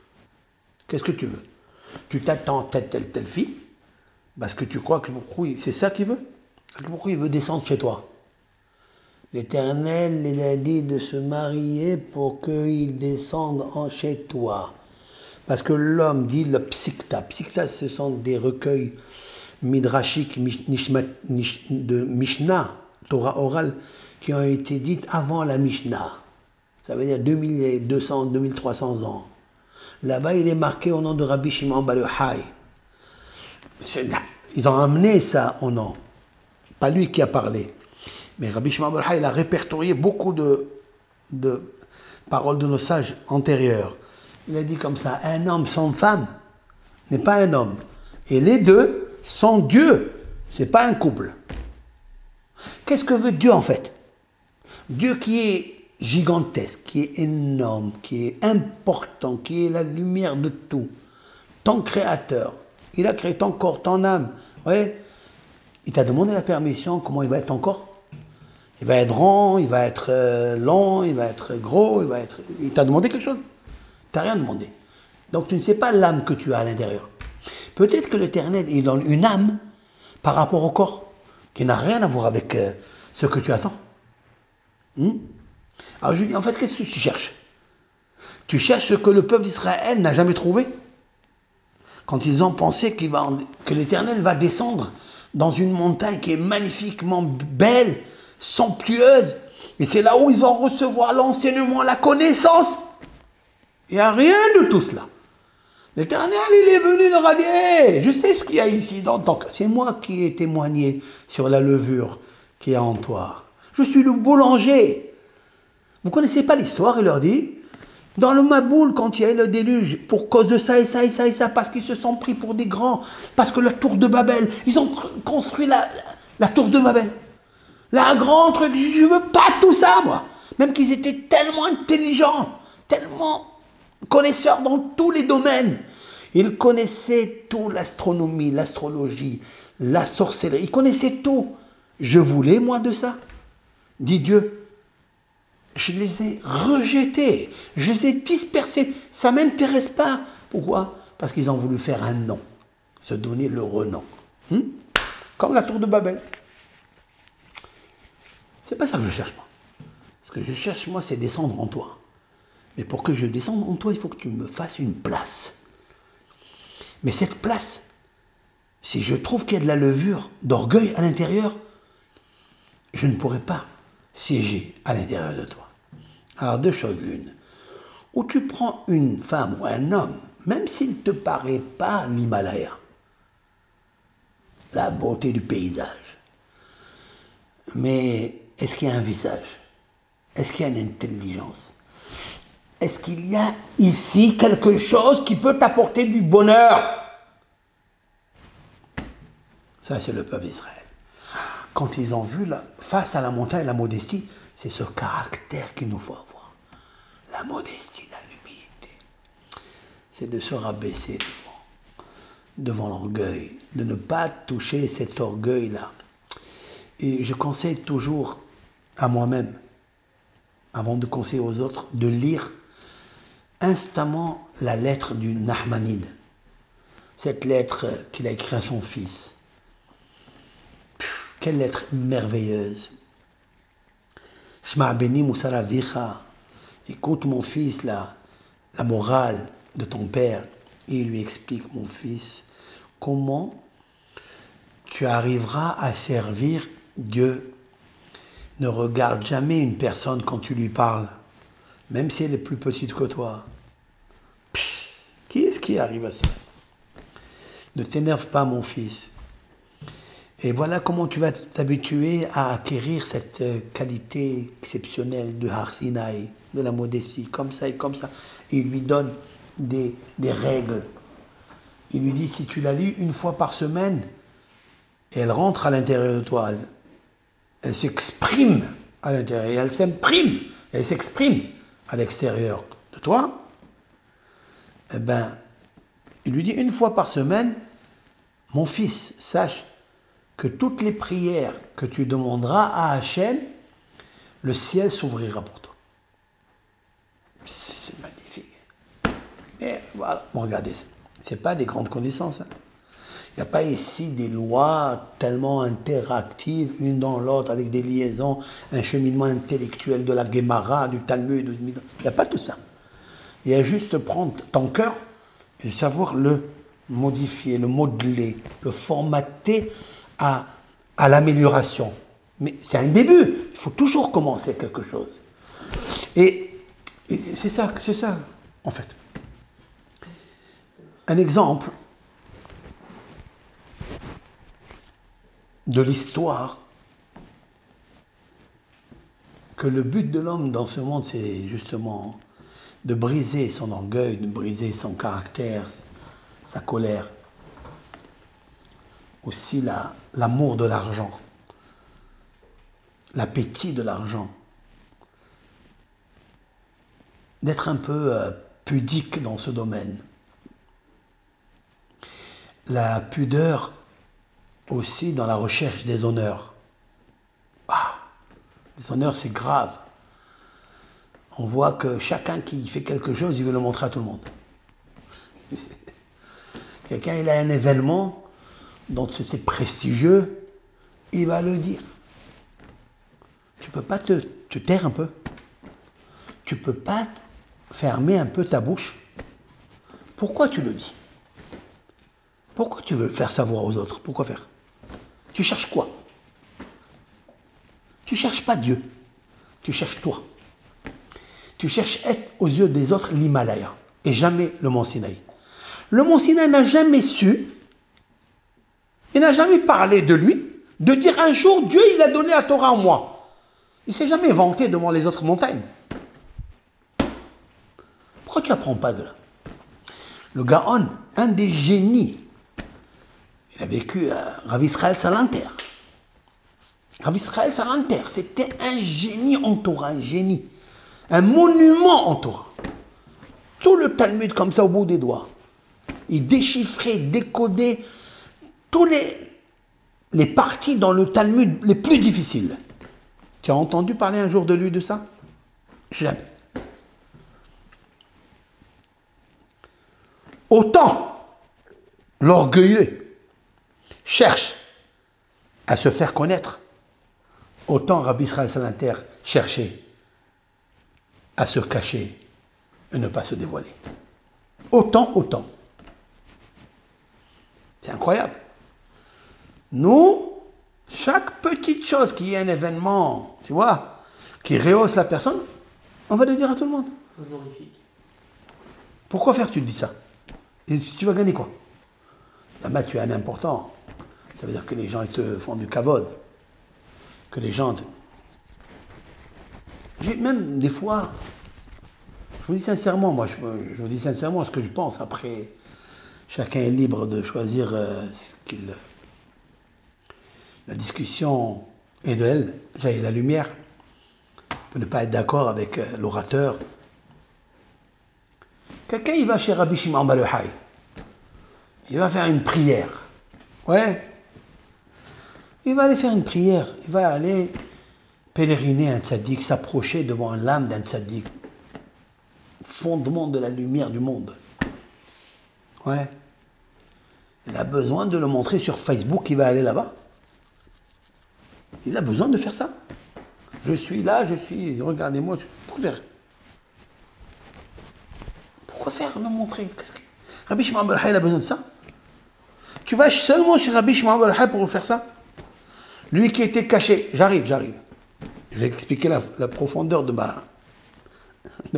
Qu'est-ce que tu veux? Tu t'attends à telle fille, parce que tu crois que c'est ça qu'il veut? Pourquoi il veut descendre chez toi? L'Éternel, il a dit de se marier pour qu'il descende chez toi. Parce que l'homme dit le psikta. Psikta, ce sont des recueils midrashiques de Mishnah, Torah orale, qui ont été dites avant la Mishnah. Ça veut dire 2200, 2300 ans. Là-bas, il est marqué au nom de Rabbi Shimon Bar Yochai. Ils ont amené ça au nom. Pas lui qui a parlé. Mais Rabbi Shimon Bar Yochai, il a répertorié beaucoup de paroles de nos sages antérieurs. Il a dit comme ça, un homme sans femme n'est pas un homme. Et les deux sont Dieu. Ce n'est pas un couple. Qu'est-ce que veut Dieu en fait? Dieu qui est gigantesque, qui est énorme, qui est important, qui est la lumière de tout. Ton créateur. Il a créé ton corps, ton âme. Ouais. Il t'a demandé la permission, comment il va être ton corps? Il va être rond, il va être long, il va être gros, il t'a demandé quelque chose? Tu n'as rien demandé. Donc tu ne sais pas l'âme que tu as à l'intérieur. Peut-être que l'Éternel, il donne une âme par rapport au corps, qui n'a rien à voir avec ce que tu attends. Alors je lui dis, en fait, qu'est-ce que tu cherches? Tu cherches ce que le peuple d'Israël n'a jamais trouvé. Quand ils ont pensé que l'Éternel va descendre dans une montagne qui est magnifiquement belle, somptueuse, et c'est là où ils vont recevoir l'enseignement, la connaissance. Il n'y a rien de tout cela. L'Éternel, il est venu leur a dit, hey, je sais ce qu'il y a ici dans ton cœur. C'est moi qui ai témoigné sur la levure qui est en toi. Je suis le boulanger. Vous ne connaissez pas l'histoire, il leur dit. Dans le Maboul, quand il y a eu le déluge, pour cause de ça et ça et ça et ça, parce qu'ils se sont pris pour des grands, parce que la tour de Babel, ils ont construit la tour de Babel. La grande truc, je ne veux pas tout ça, moi. Même qu'ils étaient tellement intelligents, tellement connaisseurs dans tous les domaines. Ils connaissaient tout, l'astronomie, l'astrologie, la sorcellerie. Ils connaissaient tout. Je voulais, moi, de ça. Dit Dieu. Je les ai rejetés. Je les ai dispersés. Ça ne m'intéresse pas. Pourquoi? Parce qu'ils ont voulu faire un nom. Se donner le renom. Comme la tour de Babel. C'est pas ça que je cherche, moi. Ce que je cherche, moi, c'est descendre en toi. Mais pour que je descende en toi, il faut que tu me fasses une place. Mais cette place, Si je trouve qu'il y a de la levure, d'orgueil à l'intérieur, je ne pourrai pas siéger à l'intérieur de toi. Alors, deux choses l'une. Ou tu prends une femme ou un homme, même s'il ne te paraît pas l'Himalaya, la beauté du paysage, mais est-ce qu'il y a un visage? Est-ce qu'il y a une intelligence? Est-ce qu'il y a ici quelque chose qui peut t'apporter du bonheur? Ça, c'est le peuple d'Israël. Quand ils ont vu face à la montagne la modestie, c'est ce caractère qu'il nous faut avoir. La modestie, la l'humilité. C'est de se rabaisser devant l'orgueil, de ne pas toucher cet orgueil-là. Et je conseille toujours à moi-même, avant de conseiller aux autres, de lire instamment la lettre du Nahmanide. Cette lettre qu'il a écrite à son fils. Quelle lettre merveilleuse. Shma beni musar avicha. Écoute mon fils, la morale de ton père. Et il lui explique, mon fils, comment tu arriveras à servir Dieu. Ne regarde jamais une personne quand tu lui parles, même si elle est plus petite que toi. Qui est-ce qui arrive à ça? Ne t'énerve pas, mon fils. Et voilà comment tu vas t'habituer à acquérir cette qualité exceptionnelle de Har Sinaï, de la modestie, comme ça et comme ça. Et il lui donne des règles. Il lui dit, si tu la lis une fois par semaine, elle rentre à l'intérieur de toi, elle s'exprime à l'intérieur, et elle s'imprime, elle s'exprime à l'extérieur de toi, eh bien, il lui dit une fois par semaine, mon fils, sache que toutes les prières que tu demanderas à Hachem, le ciel s'ouvrira pour toi. C'est magnifique. Et voilà, bon, regardez, ce n'est pas des grandes connaissances. Hein. Il n'y a pas ici des lois tellement interactives, une dans l'autre, avec des liaisons, un cheminement intellectuel de la Gemara, du Talmud, il n'y a pas tout ça. Il y a juste prendre ton cœur et savoir le modifier, le modeler, le formater à l'amélioration. Mais c'est un début, il faut toujours commencer quelque chose. Et c'est ça, en fait. Un exemple de l'histoire, que le but de l'homme dans ce monde, c'est justement de briser son orgueil, de briser son caractère, sa colère. Aussi l'amour de l'argent, l'appétit de l'argent. D'être un peu pudique dans ce domaine. La pudeur aussi dans la recherche des honneurs. Ah, les honneurs, c'est grave. On voit que chacun qui fait quelque chose, il veut le montrer à tout le monde. Quelqu'un, il a un événement dont c'est prestigieux, il va le dire. Tu ne peux pas te taire un peu. Tu ne peux pas fermer un peu ta bouche. Pourquoi tu le dis? Pourquoi tu veux le faire savoir aux autres? Pourquoi faire? Tu cherches quoi? Tu ne cherches pas Dieu. Tu cherches toi. Tu cherches être aux yeux des autres l'Himalaya et jamais le mont Sinaï. Le mont Sinaï n'a jamais su, il n'a jamais parlé de lui, de dire un jour Dieu il a donné la Torah en moi. Il ne s'est jamais vanté devant les autres montagnes. Pourquoi tu n'apprends pas de là? Le Gaon, un des génies, il a vécu à Rav Israël Salanter. Rav Israël Salanter, c'était un génie en Torah, un génie. Un monument en Torah. Tout le Talmud comme ça au bout des doigts. Il déchiffrait, décodait tous les parties dans le Talmud les plus difficiles. Tu as entendu parler un jour de lui de ça? Jamais. Autant l'orgueilleux cherche à se faire connaître, autant Rabbi Israël Salanter cherchait à se cacher et ne pas se dévoiler. Autant. C'est incroyable. Nous, chaque petite chose qui est un événement, tu vois, qui rehausse la personne, on va le dire à tout le monde. Honorifique. Pourquoi faire tu dis ça? Et si tu vas gagner quoi? Là, tu es un important. Ça veut dire que les gens ils te font du kavod. Que les gens... Même des fois, je vous dis sincèrement, je vous dis sincèrement ce que je pense. Après, chacun est libre de choisir ce qu'il... La discussion est de elle. J'ai la lumière. On peut ne pas être d'accord avec l'orateur. Quelqu'un, il va chez Rabbi Shimon Bar Yochai. Il va faire une prière. Ouais. Il va aller faire une prière. Il va aller pèleriner un tzaddik, s'approcher devant l'âme d'un tzaddik. Fondement de la lumière du monde. Ouais. Il a besoin de le montrer sur Facebook, il va aller là-bas. Il a besoin de faire ça. Je suis là, regardez-moi. Pourquoi faire? Pourquoi faire le montrer? Rabbi Shimon Bar Yochai, il a besoin de ça? Tu vas seulement chez Rabbi Shimon Bar Yochai pour faire ça? Lui qui était caché, j'arrive. Je vais expliquer la profondeur de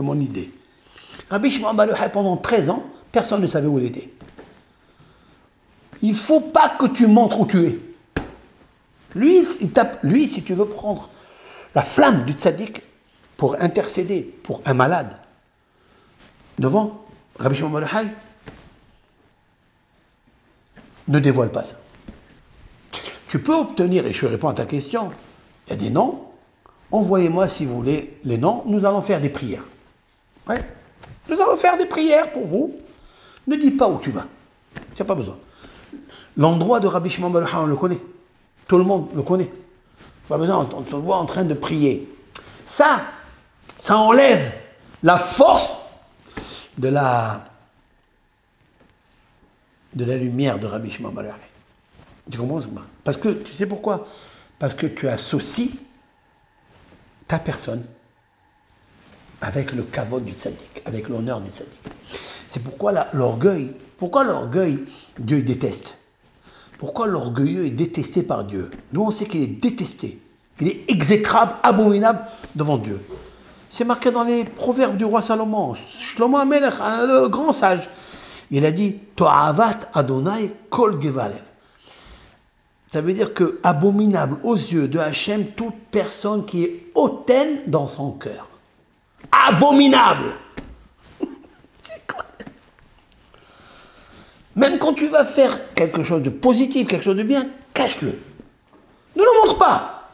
mon idée. Rabbi Shimon Bar Yochai, pendant 13 ans, personne ne savait où il était. Il ne faut pas que tu montres où tu es. Lui, si tu veux prendre la flamme du tzaddik pour intercéder pour un malade devant Rabbi Shimon Bar Yochai, ne dévoile pas ça. Tu peux obtenir, et je réponds à ta question, il y a des noms, envoyez-moi si vous voulez les noms, nous allons faire des prières. Ouais. Nous allons faire des prières pour vous. Ne dis pas où tu vas. Tu n'as pas besoin. L'endroit de Rabbi Shimon Bar Yochai, on le connaît. Tout le monde le connaît. Pas besoin, on te voit en train de prier. Ça enlève la force de la lumière de Rabbi Shimon Bar Yochai. Tu comprends? Parce que, tu sais pourquoi? Parce que tu associes ta personne avec le kavod du tzaddik, avec l'honneur du tzaddik. C'est pourquoi l'orgueil, Dieu déteste. Pourquoi l'orgueilleux est détesté par Dieu? Nous, on sait qu'il est détesté. Il est exécrable, abominable devant Dieu. C'est marqué dans les proverbes du roi Salomon. Shlomo HaMelech, le grand sage, il a dit « To'avat Adonai kol gevalev ». Ça veut dire que abominable aux yeux de Hachem toute personne qui est hautaine dans son cœur. Abominable. C'est quoi? Même quand tu vas faire quelque chose de positif, quelque chose de bien, cache-le. Ne le montre pas.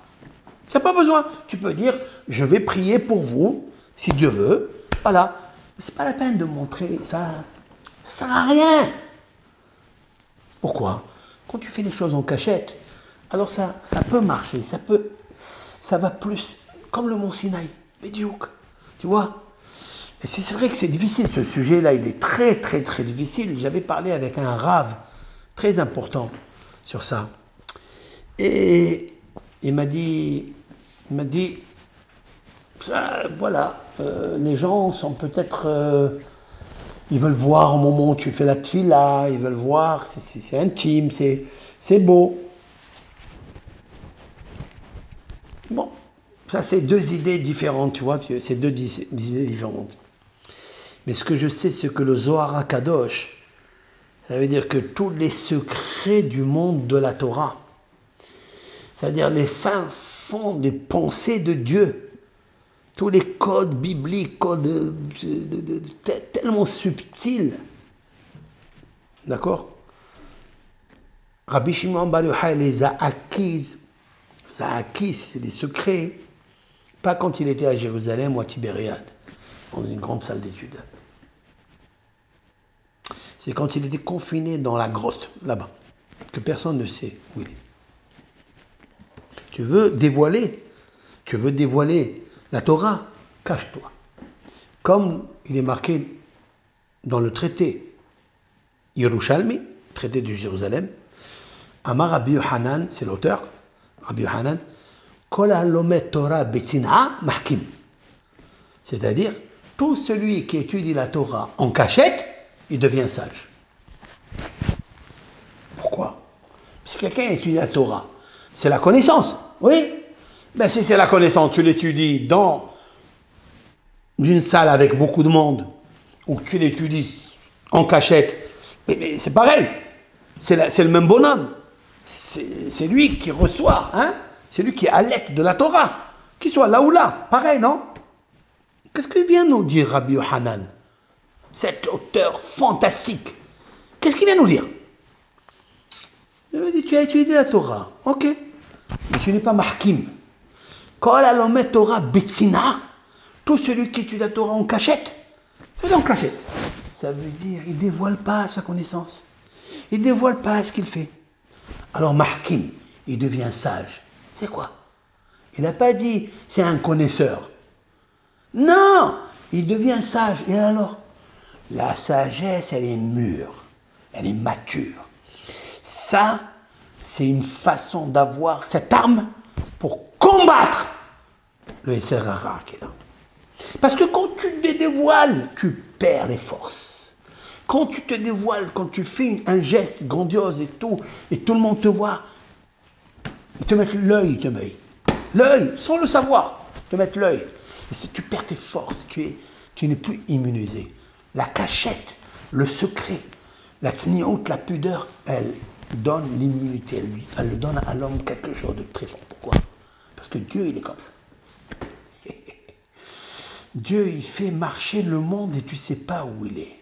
Tu n'as pas besoin. Tu peux dire, je vais prier pour vous, si Dieu veut. Voilà. Mais ce n'est pas la peine de montrer ça. Ça ne sert à rien. Pourquoi? Quand tu fais les choses en cachette, alors ça peut marcher, ça va plus, comme le mont Sinaï, Bédiouk, tu vois. Et c'est vrai que c'est difficile, ce sujet-là, il est très, très, très difficile. J'avais parlé avec un rave très important sur ça. Et il m'a dit, ça, voilà, les gens sont peut-être... ils veulent voir au moment où tu fais la tfila, ils veulent voir, c'est intime, c'est beau. Bon, ça c'est deux idées différentes, tu vois, c'est deux idées différentes. Mais ce que je sais, c'est que le Zohar HaKadosh, ça veut dire que tous les secrets du monde de la Torah, c'est-à-dire les fins fonds des pensées de Dieu, tous les codes bibliques, codes tellement subtils. D'accord? Rabbi Shimon Bar Yochai les a acquis, c'est des secrets, pas quand il était à Jérusalem ou à Tibériade, dans une grande salle d'études. C'est quand il était confiné dans la grotte, là-bas, que personne ne sait où il est. Tu veux dévoiler la Torah, cache-toi. Comme il est marqué dans le traité Yerushalmi, traité de Jérusalem, Amar Rabbi Yohanan, c'est l'auteur, Rabbi Yohanan, Kol halomet Torah betzina mahkim. C'est-à-dire, tout celui qui étudie la Torah en cachette, il devient sage. Pourquoi? Si quelqu'un étudie la Torah, c'est la connaissance, oui. Ben si c'est la connaissance, tu l'étudies dans une salle avec beaucoup de monde, ou que tu l'étudies en cachette, mais c'est pareil. C'est le même bonhomme. C'est lui qui reçoit, hein? C'est lui qui est à l'aide de la Torah. Qu'il soit là ou là, pareil, non? Qu'est-ce que vient nous dire Rabbi Yohanan, cet auteur fantastique? Qu'est-ce qu'il vient nous dire? Il me dit, tu as étudié la Torah, ok, mais tu n'es pas mahkim. Kol alomet Torah betzina, tout celui qui étudie la Torah en cachette, c'est en cachette. Ça veut dire, il ne dévoile pas sa connaissance. Il ne dévoile pas ce qu'il fait. Alors mahkim, il devient sage. C'est quoi? Il n'a pas dit, c'est un connaisseur. Non, il devient sage. Et alors? La sagesse, elle est mûre, elle est mature. Ça, c'est une façon d'avoir cette arme pour combattre le Yetzer-Hara qui est là. Parce que quand tu te dévoiles, tu perds les forces. Quand tu te dévoiles, quand tu fais un geste grandiose et tout le monde te voit, ils te mettent l'œil, l'œil, sans le savoir, te mettent l'œil. Et si tu perds tes forces, tu n'es plus immunisé. La cachette, le secret, la tsniout, la pudeur, elle donne l'immunité, elle donne à l'homme quelque chose de très fort. Pourquoi? Parce que Dieu, il est comme ça. Dieu, il fait marcher le monde et tu ne sais pas où il est.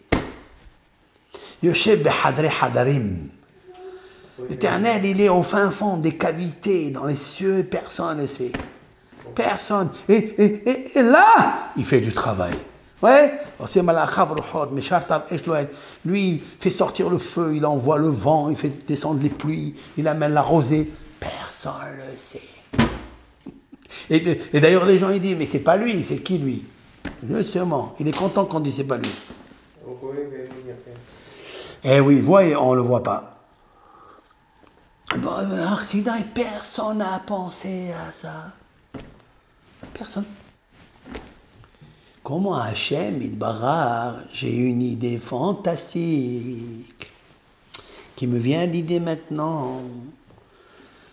Yoshev behadre hadarim. L'Éternel, il est au fin fond des cavités dans les cieux, personne ne sait. Personne. Et là, il fait du travail. Ouais, lui, il fait sortir le feu, il envoie le vent, il fait descendre les pluies, il amène la rosée. Personne ne le sait. Et d'ailleurs, les gens, ils disent, mais c'est pas lui, c'est qui lui? Justement, il est content qu'on dit c'est pas lui. Eh oui, voyez, on ne le voit pas. Bon, personne n'a pensé à ça. Personne. Comment Hachem, Idbarar, j'ai une idée fantastique qui me vient d'idée maintenant.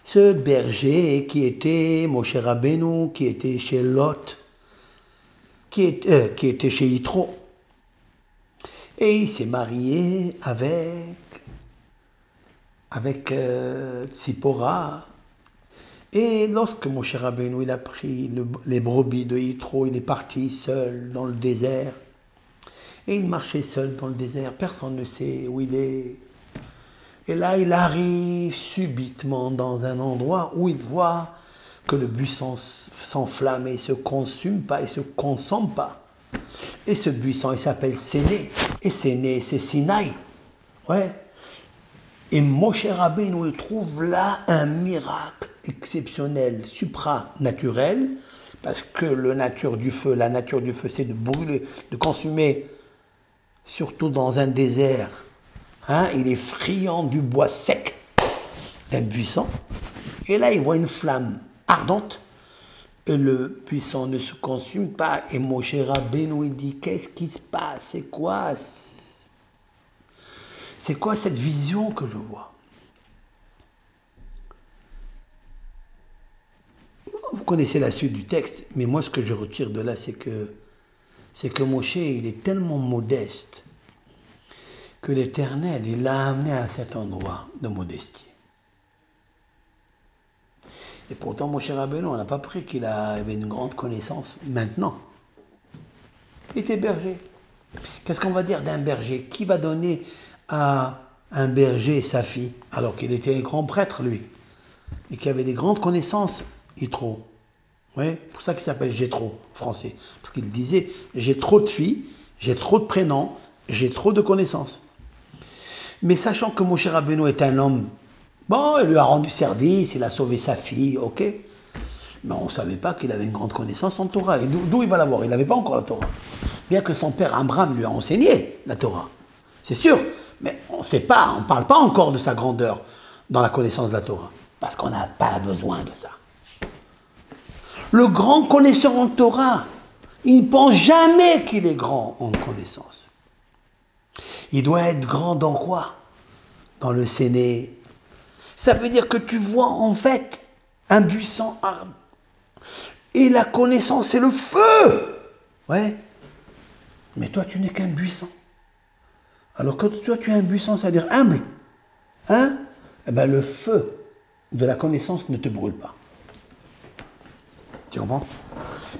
Ce berger qui était Moshe Rabbeinu, qui était chez Lot, qui était chez Yitro. Et il s'est marié avec Tzipora. Et lorsque Moshe Rabbeinu il a pris les brebis de Yitro, il est parti seul dans le désert. Et il marchait seul dans le désert, personne ne sait où il est. Et là, il arrive subitement dans un endroit où il voit que le buisson s'enflamme et il ne se consume pas, il ne se consomme pas. Et ce buisson, il s'appelle Séné. Et Séné, c'est Sinaï. Ouais. Et Moshe Rabbeinu, il trouve là un miracle exceptionnel, supranaturel, parce que la nature du feu, c'est de brûler, de consumer, surtout dans un désert. Hein, il est friand du bois sec d'un buisson. Et là, il voit une flamme ardente. Et le buisson ne se consume pas. Et Moshe Rabbeinu, il dit, qu'est-ce qui se passe? C'est quoi cette vision que je vois? Vous connaissez la suite du texte, mais moi, ce que je retire de là, c'est que Moshe, il est tellement modeste que l'Éternel, il l'a amené à cet endroit de modestie. Et pourtant, Moshe Rabbeinu, on n'a pas pris qu'il avait une grande connaissance maintenant. Il était berger. Qu'est-ce qu'on va dire d'un berger? Qui va donner à un berger sa fille, alors qu'il était un grand prêtre, lui, et qui avait des grandes connaissances, Yitro. Oui, pour ça qu'il s'appelle Jétro, français. Parce qu'il disait, j'ai trop de filles, j'ai trop de prénoms, j'ai trop de connaissances. Mais sachant que Moshe Rabbeinu est un homme, bon, il lui a rendu service, il a sauvé sa fille, ok. Mais on ne savait pas qu'il avait une grande connaissance en Torah. Et d'où il va l'avoir? Il n'avait pas encore la Torah. Bien que son père Abraham lui a enseigné la Torah. C'est sûr. Mais on ne sait pas, on ne parle pas encore de sa grandeur dans la connaissance de la Torah. Parce qu'on n'a pas besoin de ça. Le grand connaisseur en Torah, il ne pense jamais qu'il est grand en connaissance. Il doit être grand dans quoi? Dans le Séné. Ça veut dire que tu vois en fait un buisson arbre. Et la connaissance, c'est le feu. Ouais. Mais toi, tu n'es qu'un buisson. Alors que toi, tu es un buisson, c'est-à-dire humble. Hein? Eh bien, le feu de la connaissance ne te brûle pas. Tu comprends?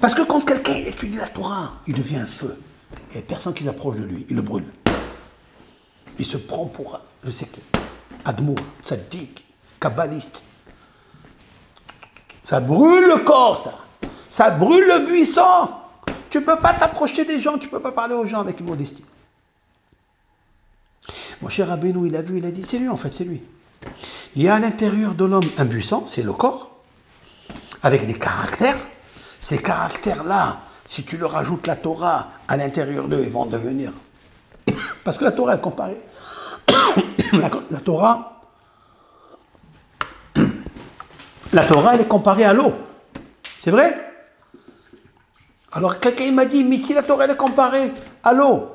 Parce que quand quelqu'un étudie la Torah, il devient un feu. Et personne qui s'approche de lui, il le brûle. Il se prend pour le séqué. Admour, tzaddik, kabbaliste. Ça brûle le corps, ça. Ça brûle le buisson. Tu ne peux pas t'approcher des gens, tu ne peux pas parler aux gens avec modestie. Mon cher Rabbeinu, il a vu, il a dit, c'est lui en fait, c'est lui. Il y a à l'intérieur de l'homme un buisson, c'est le corps, avec des caractères. Ces caractères-là, si tu leur ajoutes la Torah à l'intérieur d'eux, ils vont devenir... Parce que la Torah, elle compare... la Torah, elle est comparée à l'eau. C'est vrai? Alors quelqu'un m'a dit, mais si la Torah elle est comparée à l'eau,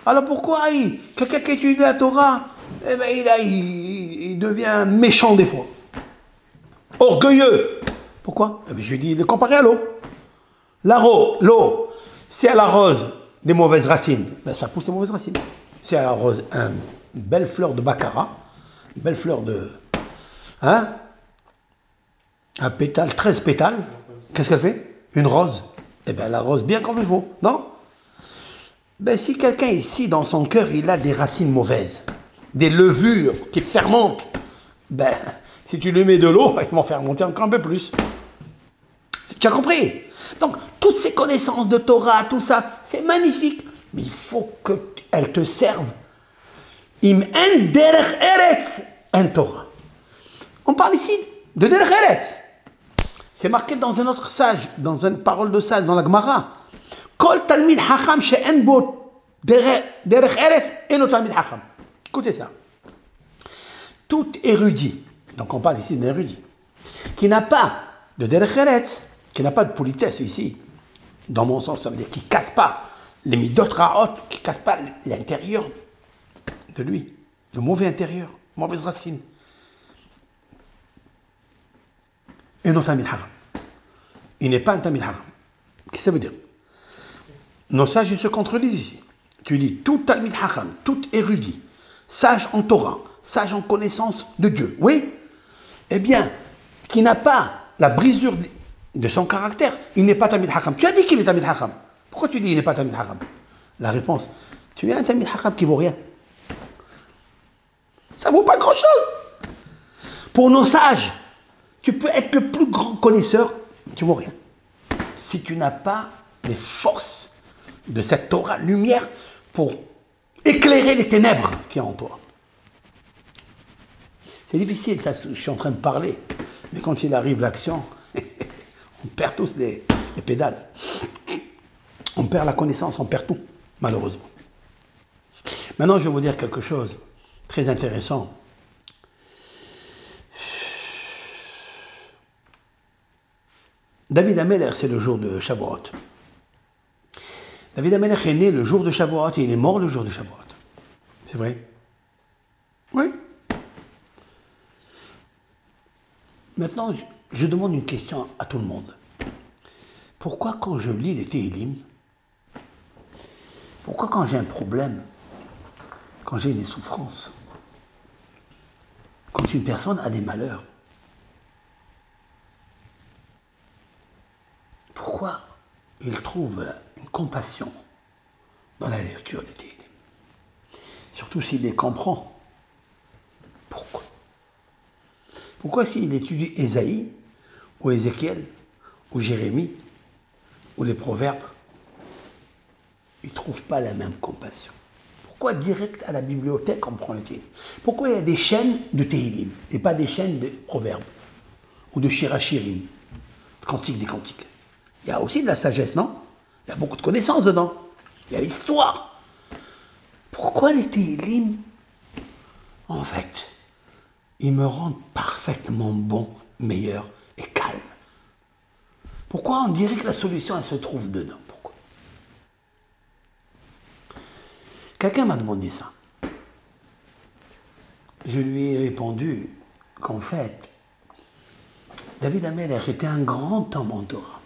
alors pourquoi quelqu'un qui étudie la Torah, eh ben, il devient méchant des fois, orgueilleux? Pourquoi? Eh ben, je lui dis, il est comparé à l'eau. L'eau, si elle arrose des mauvaises racines, ben, ça pousse des mauvaises racines. Si elle arrose une belle fleur de baccarat, une belle fleur de... Hein? Un pétale, 13 pétales, qu'est-ce qu'elle fait? Une rose. Eh bien, elle arrose bien comme il faut, non? Ben, si quelqu'un ici, dans son cœur, il a des racines mauvaises, des levures qui fermentent, ben, si tu lui mets de l'eau, ils vont faire monter encore un peu plus. Tu as compris? Donc, toutes ces connaissances de Torah, tout ça, c'est magnifique. Mais il faut qu'elles te servent. Im en derech eretz en Torah. On parle ici de derech eretz. C'est marqué dans un autre sage, dans une parole de sage, dans la Gemara. Kol talmid hacham she'en bo derech eretz eno talmid hacham. Écoutez ça. Tout érudit, donc on parle ici d'un érudit, qui n'a pas de derech eretz, qui n'a pas de politesse ici, dans mon sens, ça veut dire qu'il ne casse pas les midot ra'ot, qui ne casse pas l'intérieur de lui, le mauvais intérieur, mauvaise racine. Et non Talmid Haram. Il n'est pas un Talmid Haram. Qu'est-ce que ça veut dire? Nos sages ils se contredisent ici. Tu dis tout Talmid Haram, tout érudit, sage en Torah, sage en connaissance de Dieu, oui? Eh bien, qui n'a pas la brisure de son caractère, il n'est pas Talmid Haram. Tu as dit qu'il est Talmid Haram. Pourquoi tu dis qu'il n'est pas Talmid Haram? La réponse, tu es un Talmid Haram qui ne vaut rien. Ça ne vaut pas grand-chose. Pour nos sages, tu peux être le plus grand connaisseur, mais tu ne vaux rien. Si tu n'as pas les forces de cette Torah, lumière, pour éclairer les ténèbres qui y a en toi. C'est difficile, ça, je suis en train de parler, mais quand il arrive l'action, on perd tous les pédales. On perd la connaissance, on perd tout, malheureusement. Maintenant, je vais vous dire quelque chose très intéressant. David Amelech, c'est le jour de Shavuot. David Amelech est né le jour de Shavuot et il est mort le jour de Shavuot. C'est vrai? Oui. Maintenant, je demande une question à tout le monde. Pourquoi quand je lis les Tehillim, pourquoi quand j'ai un problème, quand j'ai des souffrances, quand une personne a des malheurs, pourquoi il trouve une compassion dans la lecture des Tehillim? Surtout s'il les comprend. Pourquoi? Pourquoi s'il étudie Ésaïe, ou Ézéchiel, ou Jérémie, ou les proverbes, il ne trouve pas la même compassion? Pourquoi direct à la bibliothèque on prend le Tehillim? Pourquoi il y a des chaînes de Tehillim et pas des chaînes de proverbes ou de Shirachirim, cantiques des cantiques? Il y a aussi de la sagesse, non? Il y a beaucoup de connaissances dedans. Il y a l'histoire. Pourquoi les Tehillim, en fait, ils me rendent parfaitement bon, meilleur et calme? Pourquoi on dirait que la solution, elle se trouve dedans? Pourquoi? Quelqu'un m'a demandé ça. Je lui ai répondu qu'en fait, David Ameller était un grand homme en Torah.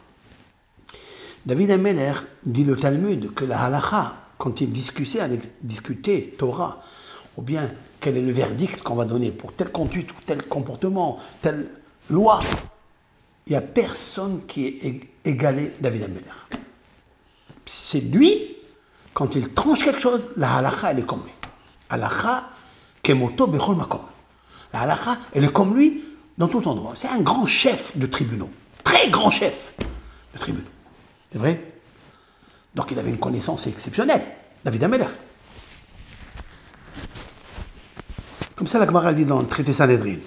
David Ameller dit le Talmud que la halakha, quand il discutait Torah, ou bien quel est le verdict qu'on va donner pour telle conduite ou tel comportement, telle loi, il n'y a personne qui est égalé David Ameller. C'est lui, quand il tranche quelque chose, la halakha, elle est comme lui. Halakha, kemoto bechol makom. La halakha, elle est comme lui dans tout endroit. C'est un grand chef de tribunaux, très grand chef de tribunaux. C'est vrai? Donc il avait une connaissance exceptionnelle, David Ameller. Comme ça, la Gemara dit dans le traité Sanhedrin.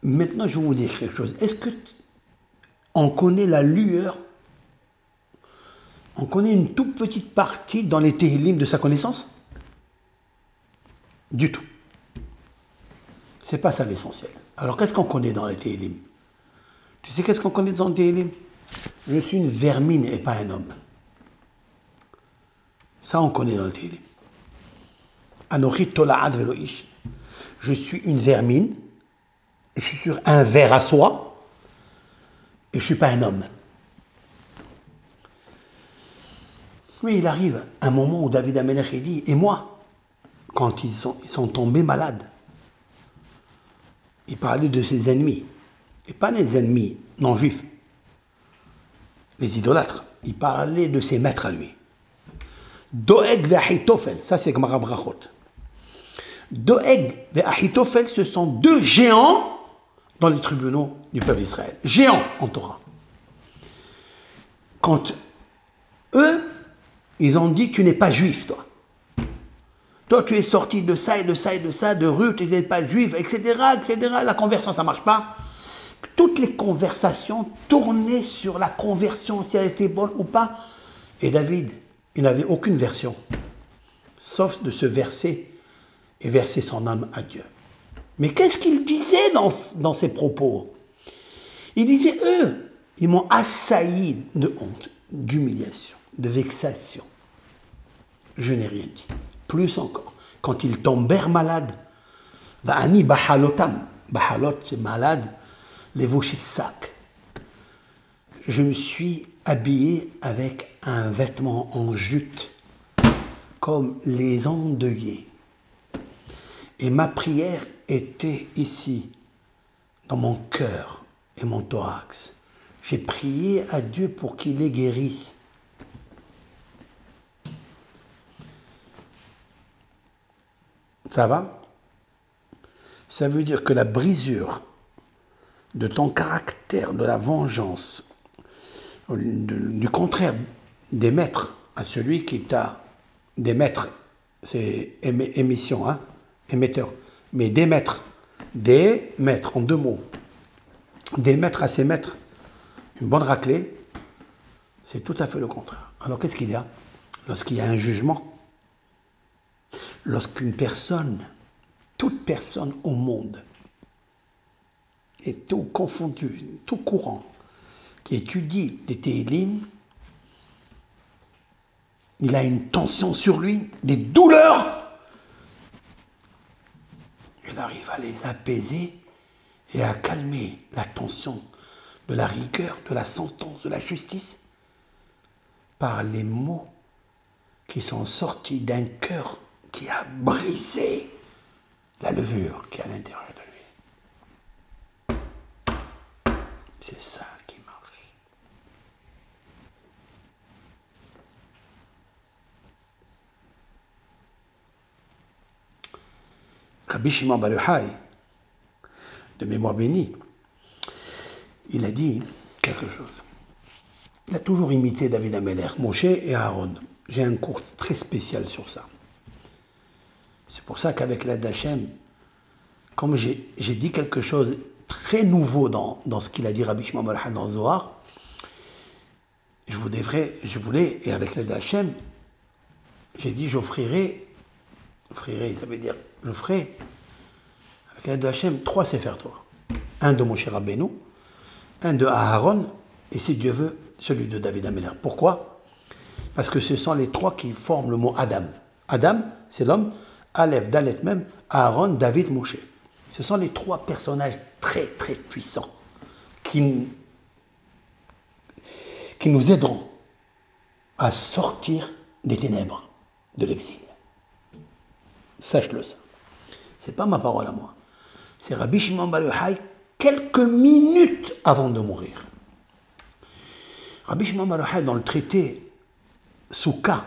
Maintenant, je vais vous dire quelque chose. Est-ce qu'on connaît la lueur? On connaît une toute petite partie dans les Tehillim de sa connaissance? Du tout. C'est pas ça l'essentiel. Alors, qu'est-ce qu'on connaît dans les Tehillim? Tu sais qu'est-ce qu'on connaît dans les Tehillim? Je suis une vermine et pas un homme. Ça, on connaît dans le Tehillim. Anochi tola'ad velo ish. Je suis une vermine, je suis sur un ver à soie, et je ne suis pas un homme. Mais il arrive un moment où David Ameller dit, et moi, quand ils sont tombés malades, il parlait de ses ennemis, et pas les ennemis non juifs, les idolâtres, il parlait de ses maîtres à lui. Doeg ve Ahitophel, ça c'est Gemara Brachot. Doeg ve Ahitophel, ce sont deux géants dans les tribunaux du peuple d'Israël. Géants en Torah. Quand eux, ils ont dit, tu n'es pas juif, toi. Toi, tu es sorti de ça et de ça et de ça, de rue, tu n'es pas juif, etc., etc. La conversion, ça ne marche pas. Toutes les conversations tournaient sur la conversion, si elle était bonne ou pas. Et David, il n'avait aucune version, sauf de se verser et verser son âme à Dieu. Mais qu'est-ce qu'il disait dans ses propos? Il disait, eux, ils m'ont assailli de honte, d'humiliation, de vexation. Je n'ai rien dit. Plus encore, quand ils tombèrent malades, va'ani bahalotam, bahalot c'est malade, les sac. Je me suis habillé avec un vêtement en jute, comme les endeuillés. Et ma prière était ici, dans mon cœur et mon thorax. J'ai prié à Dieu pour qu'il les guérisse. Ça va? Ça veut dire que la brisure de ton caractère, de la vengeance, du contraire, d'émettre à celui qui t'a... D'émettre, c'est émission, hein, émetteur. Mais d'émettre en deux mots, d'émettre à ses maîtres une bonne raclée, c'est tout à fait le contraire. Alors qu'est-ce qu'il y a? Lorsqu'il y a un jugement, lorsqu'une personne, toute personne au monde, est tout confondu, tout courant, qui étudie les Tehillim, il a une tension sur lui, des douleurs. Il arrive à les apaiser et à calmer la tension de la rigueur, de la sentence, de la justice, par les mots qui sont sortis d'un cœur qui a brisé la levure qui est à l'intérieur de lui. C'est ça qui marche. Rabbi Shimon Bar Yochai, de mémoire bénie, il a dit quelque chose. Il a toujours imité David Ameller, Moshe et Aaron. J'ai un cours très spécial sur ça. C'est pour ça qu'avec l'aide d'Hachem, comme j'ai dit quelque chose très nouveau dans ce qu'il a dit Rabbi Shimon Bar Yochai dans le Zohar, je voulais, et avec l'aide d'Hachem, j'ai dit j'offrirai, ça veut dire j'offrirai, avec l'aide d'Hachem, 3 Sefer Torah. Un de Moshe Rabbeinu, un de Aaron, et si Dieu veut, celui de David Ameller. Pourquoi? Parce que ce sont les 3 qui forment le mot Adam. Adam, c'est l'homme, Aleph, Dalet même, Aaron, David, Moshe. Ce sont les trois personnages très très puissants qui nous aideront à sortir des ténèbres de l'exil. Sache-le ça. Ce n'est pas ma parole à moi. C'est Rabbi Shimon Bar Yochai quelques minutes avant de mourir. Rabbi Shimon Bar Yochai, dans le traité Souka,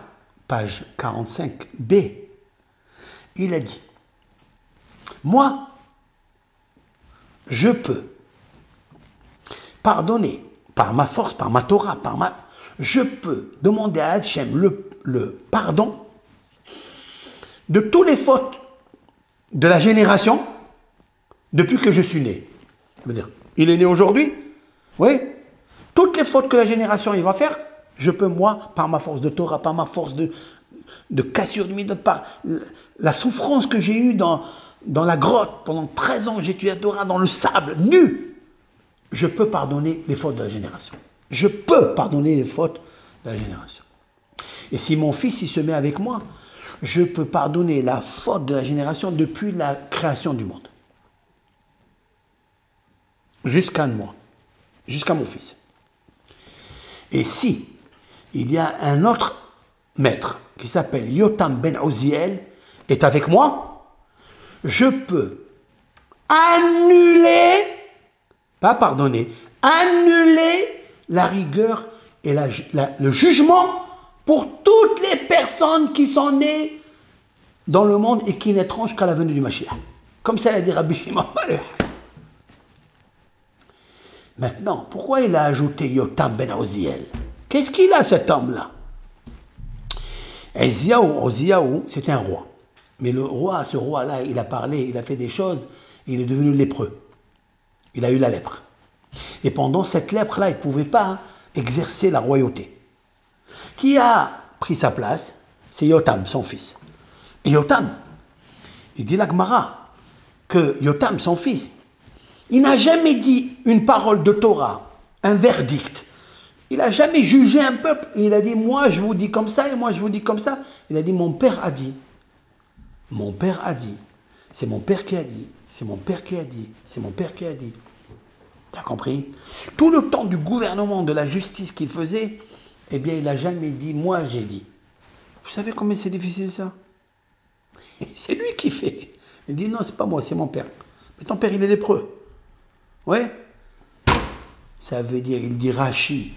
page 45b, il a dit, moi, je peux pardonner par ma force, par ma Torah, je peux demander à Hachem le pardon de toutes les fautes de la génération depuis que je suis né. Je veux dire, il est né aujourd'hui, oui. Toutes les fautes que la génération il va faire, je peux moi, par ma force de Torah, par ma force de cassure de midot, par la souffrance que j'ai eue dans la grotte pendant 13 ans, j'ai étudié la Torah dans le sable, nu. Je peux pardonner les fautes de la génération. Je peux pardonner les fautes de la génération. Et si mon fils il se met avec moi, je peux pardonner la faute de la génération depuis la création du monde. Jusqu'à moi, jusqu'à mon fils. Et si il y a un autre maître qui s'appelle Yotam ben Oziel est avec moi, je peux annuler, pas pardonner, annuler la rigueur et le jugement pour toutes les personnes qui sont nées dans le monde et qui naîtront jusqu'à la venue du Mashiach. Comme ça l'a dit Rabbi Shimon Bar Yochai. Maintenant, pourquoi il a ajouté Yotam ben Oziel? Qu'est-ce qu'il a cet homme-là? Oziaou, c'était un roi. Mais ce roi-là, il a parlé, il a fait des choses, il est devenu lépreux. Il a eu la lèpre. Et pendant cette lèpre-là, il ne pouvait pas exercer la royauté. Qui a pris sa place? C'est Yotam, son fils. Et Yotam, il dit la Gemara, que Yotam, son fils, il n'a jamais dit une parole de Torah, un verdict. Il n'a jamais jugé un peuple. Il a dit, moi je vous dis comme ça et moi je vous dis comme ça. Il a dit, mon père a dit. Mon père a dit. C'est mon père qui a dit. C'est mon père qui a dit. C'est mon père qui a dit. Tu as compris? Tout le temps du gouvernement, de la justice qu'il faisait, eh bien il n'a jamais dit, moi j'ai dit. Vous savez combien c'est difficile ça? C'est lui qui fait. Il dit, non, c'est pas moi, c'est mon père. Mais ton père, il est lépreux. Ouais. Ça veut dire, il dit Rachi,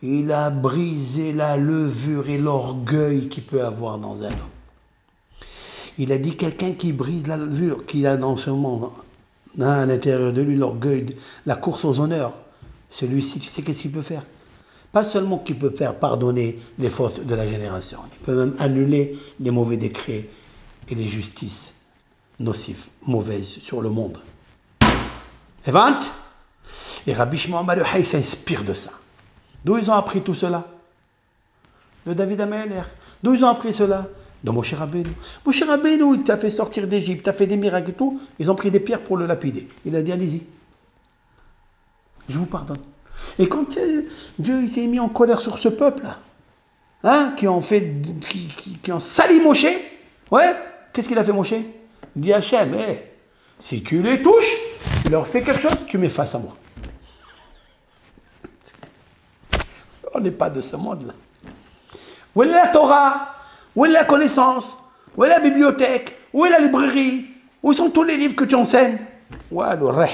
il a brisé la levure et l'orgueil qu'il peut avoir dans un homme. Il a dit quelqu'un qui brise la levure qu'il a dans ce monde, à l'intérieur de lui, l'orgueil, la course aux honneurs, celui-ci, tu sais qu'est-ce qu'il peut faire? Pas seulement qu'il peut faire pardonner les fautes de la génération, il peut même annuler les mauvais décrets et les justices nocives, mauvaises sur le monde. C'est vente. Et Rabbi Shimon Bar Yochai s'inspire de ça. D'où ils ont appris tout cela? De David Améler. D'où ils ont appris cela? De Moshe Rabbeinu. Moshe Rabbeinu, il t'a fait sortir d'Égypte, t'a fait des miracles et tout. Ils ont pris des pierres pour le lapider. Il a dit, allez-y. Je vous pardonne. Et quand Dieu il s'est mis en colère sur ce peuple-là, hein, qui ont sali Moshe, ouais, qu'est-ce qu'il a fait Moshe? Il dit à Hachem, si tu les touches, tu leur fais quelque chose, tu mets face à moi. On n'est pas de ce monde-là. Où est la Torah? Où est la connaissance? Où est la bibliothèque? Où est la librairie? Où sont tous les livres que tu enseignes? Ouais, le reh.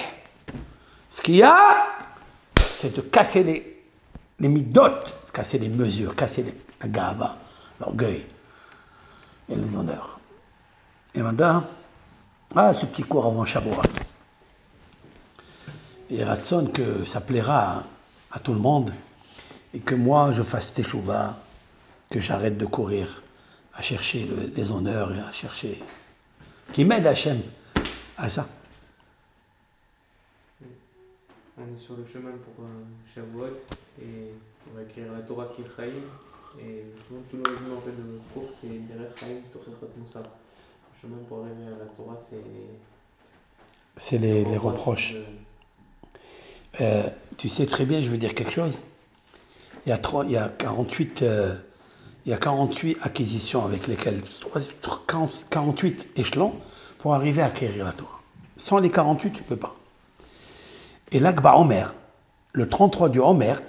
Ce qu'il y a, c'est de casser les midotes, casser les mesures, casser la gava, l'orgueil et les honneurs. Et maintenant, ce petit cours avant Shabbat. Et Ratson que ça plaira à tout le monde et que moi je fasse teshuva, que j'arrête de courir à chercher les honneurs et à chercher... qui m'aide Hachem à ça. On est sur le chemin pour Shavuot et on va écrire la Torah Kilchaim et tout le résumé en fait de notre cours c'est Derech Chaim Tochechat Moussar. Le chemin pour arriver à la Torah c'est les reproches. Tu sais très bien, je veux dire quelque chose. Il y a 48 acquisitions avec lesquelles 48 échelons pour arriver à acquérir la Torah. Sans les 48, tu ne peux pas. Et l'Akba Omer, le 33 du Omer,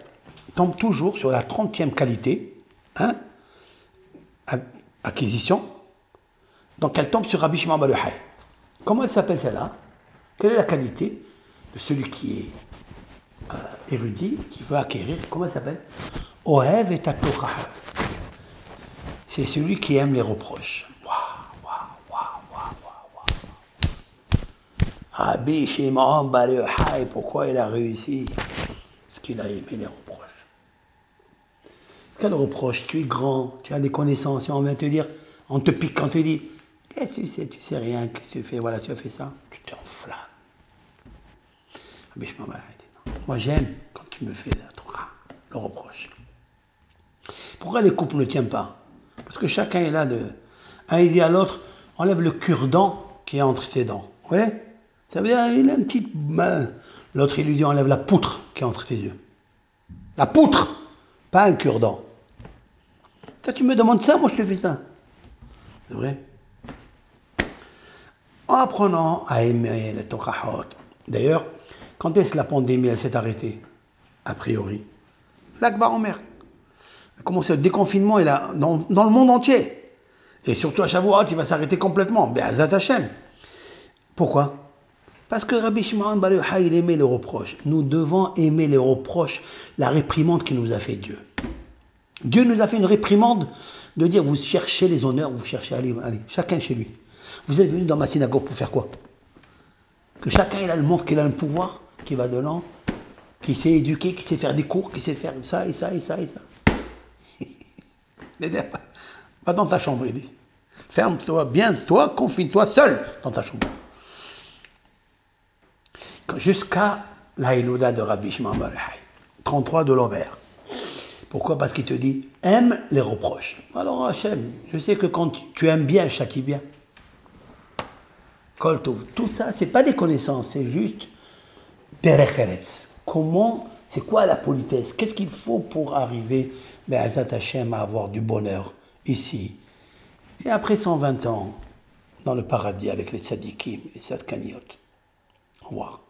tombe toujours sur la 30e qualité, hein, acquisition. Donc elle tombe sur Rabbi Shimon bar Yochai. Comment elle s'appelle celle-là? Quelle est la qualité de celui qui est érudit, qui veut acquérir? Comment elle s'appelle? Ohev et Tatochahat. C'est celui qui aime les reproches. Rabbi Shimon bar Yochai, pourquoi il a réussi? Parce qu'il a aimé les reproches. Parce que le reproche, tu es grand, tu as des connaissances, et on vient te dire, on te pique, on te dit, qu'est-ce que tu sais rien, qu'est-ce que tu fais, voilà, tu as fait ça, tu t'enflammes. Rabbi Shimon bar Yochai dit non. Moi j'aime quand tu me fais le reproche. Pourquoi les couples ne tiennent pas? Parce que chacun est là de... Un il dit à l'autre, enlève le cure-dent qui est entre ses dents. Vous voyez? Ça veut dire, il a une petite main. L'autre, il lui dit, enlève la poutre qui est entre tes yeux. La poutre, pas un cure-dent. Toi, tu me demandes ça, moi je te fais ça. C'est vrai? En apprenant à aimer les Tochahot. D'ailleurs, quand est-ce que la pandémie elle s'est arrêtée? A priori. L'Akba Omer. Comment c'est le déconfinement est là, dans le monde entier. Et surtout à Shavuot, il va s'arrêter complètement. Be'ezrat Hashem. Pourquoi? Parce que Rabbi Shimon bar Yochai, il aimait les reproches. Nous devons aimer les reproches, la réprimande qu'il nous a fait Dieu. Dieu nous a fait une réprimande de dire, vous cherchez les honneurs, vous cherchez, allez, chacun chez lui. Vous êtes venu dans ma synagogue pour faire quoi? Que chacun il a le monde, qu'il a le pouvoir, qui va de l'an, qui sait éduquer, qui sait faire des cours, qui sait faire ça et ça et ça et ça. Va dans ta chambre, il dit. Ferme-toi bien, toi, confine-toi seul dans ta chambre. Jusqu'à la Hilouda de Rabbi Shimon bar Yochai, 33 de l'Omer. Pourquoi? Parce qu'il te dit, aime les reproches. Alors Hachem, je sais que quand tu aimes bien, châtie bien. Kol Tov. Tout ça, c'est pas des connaissances, c'est juste derech eretz. Comment, c'est quoi la politesse? Qu'est-ce qu'il faut pour arriver, Be'ezrat Hashem, à avoir du bonheur ici? Et après 120 ans, dans le paradis avec les tzadikim, les tzadkaniot. Au revoir.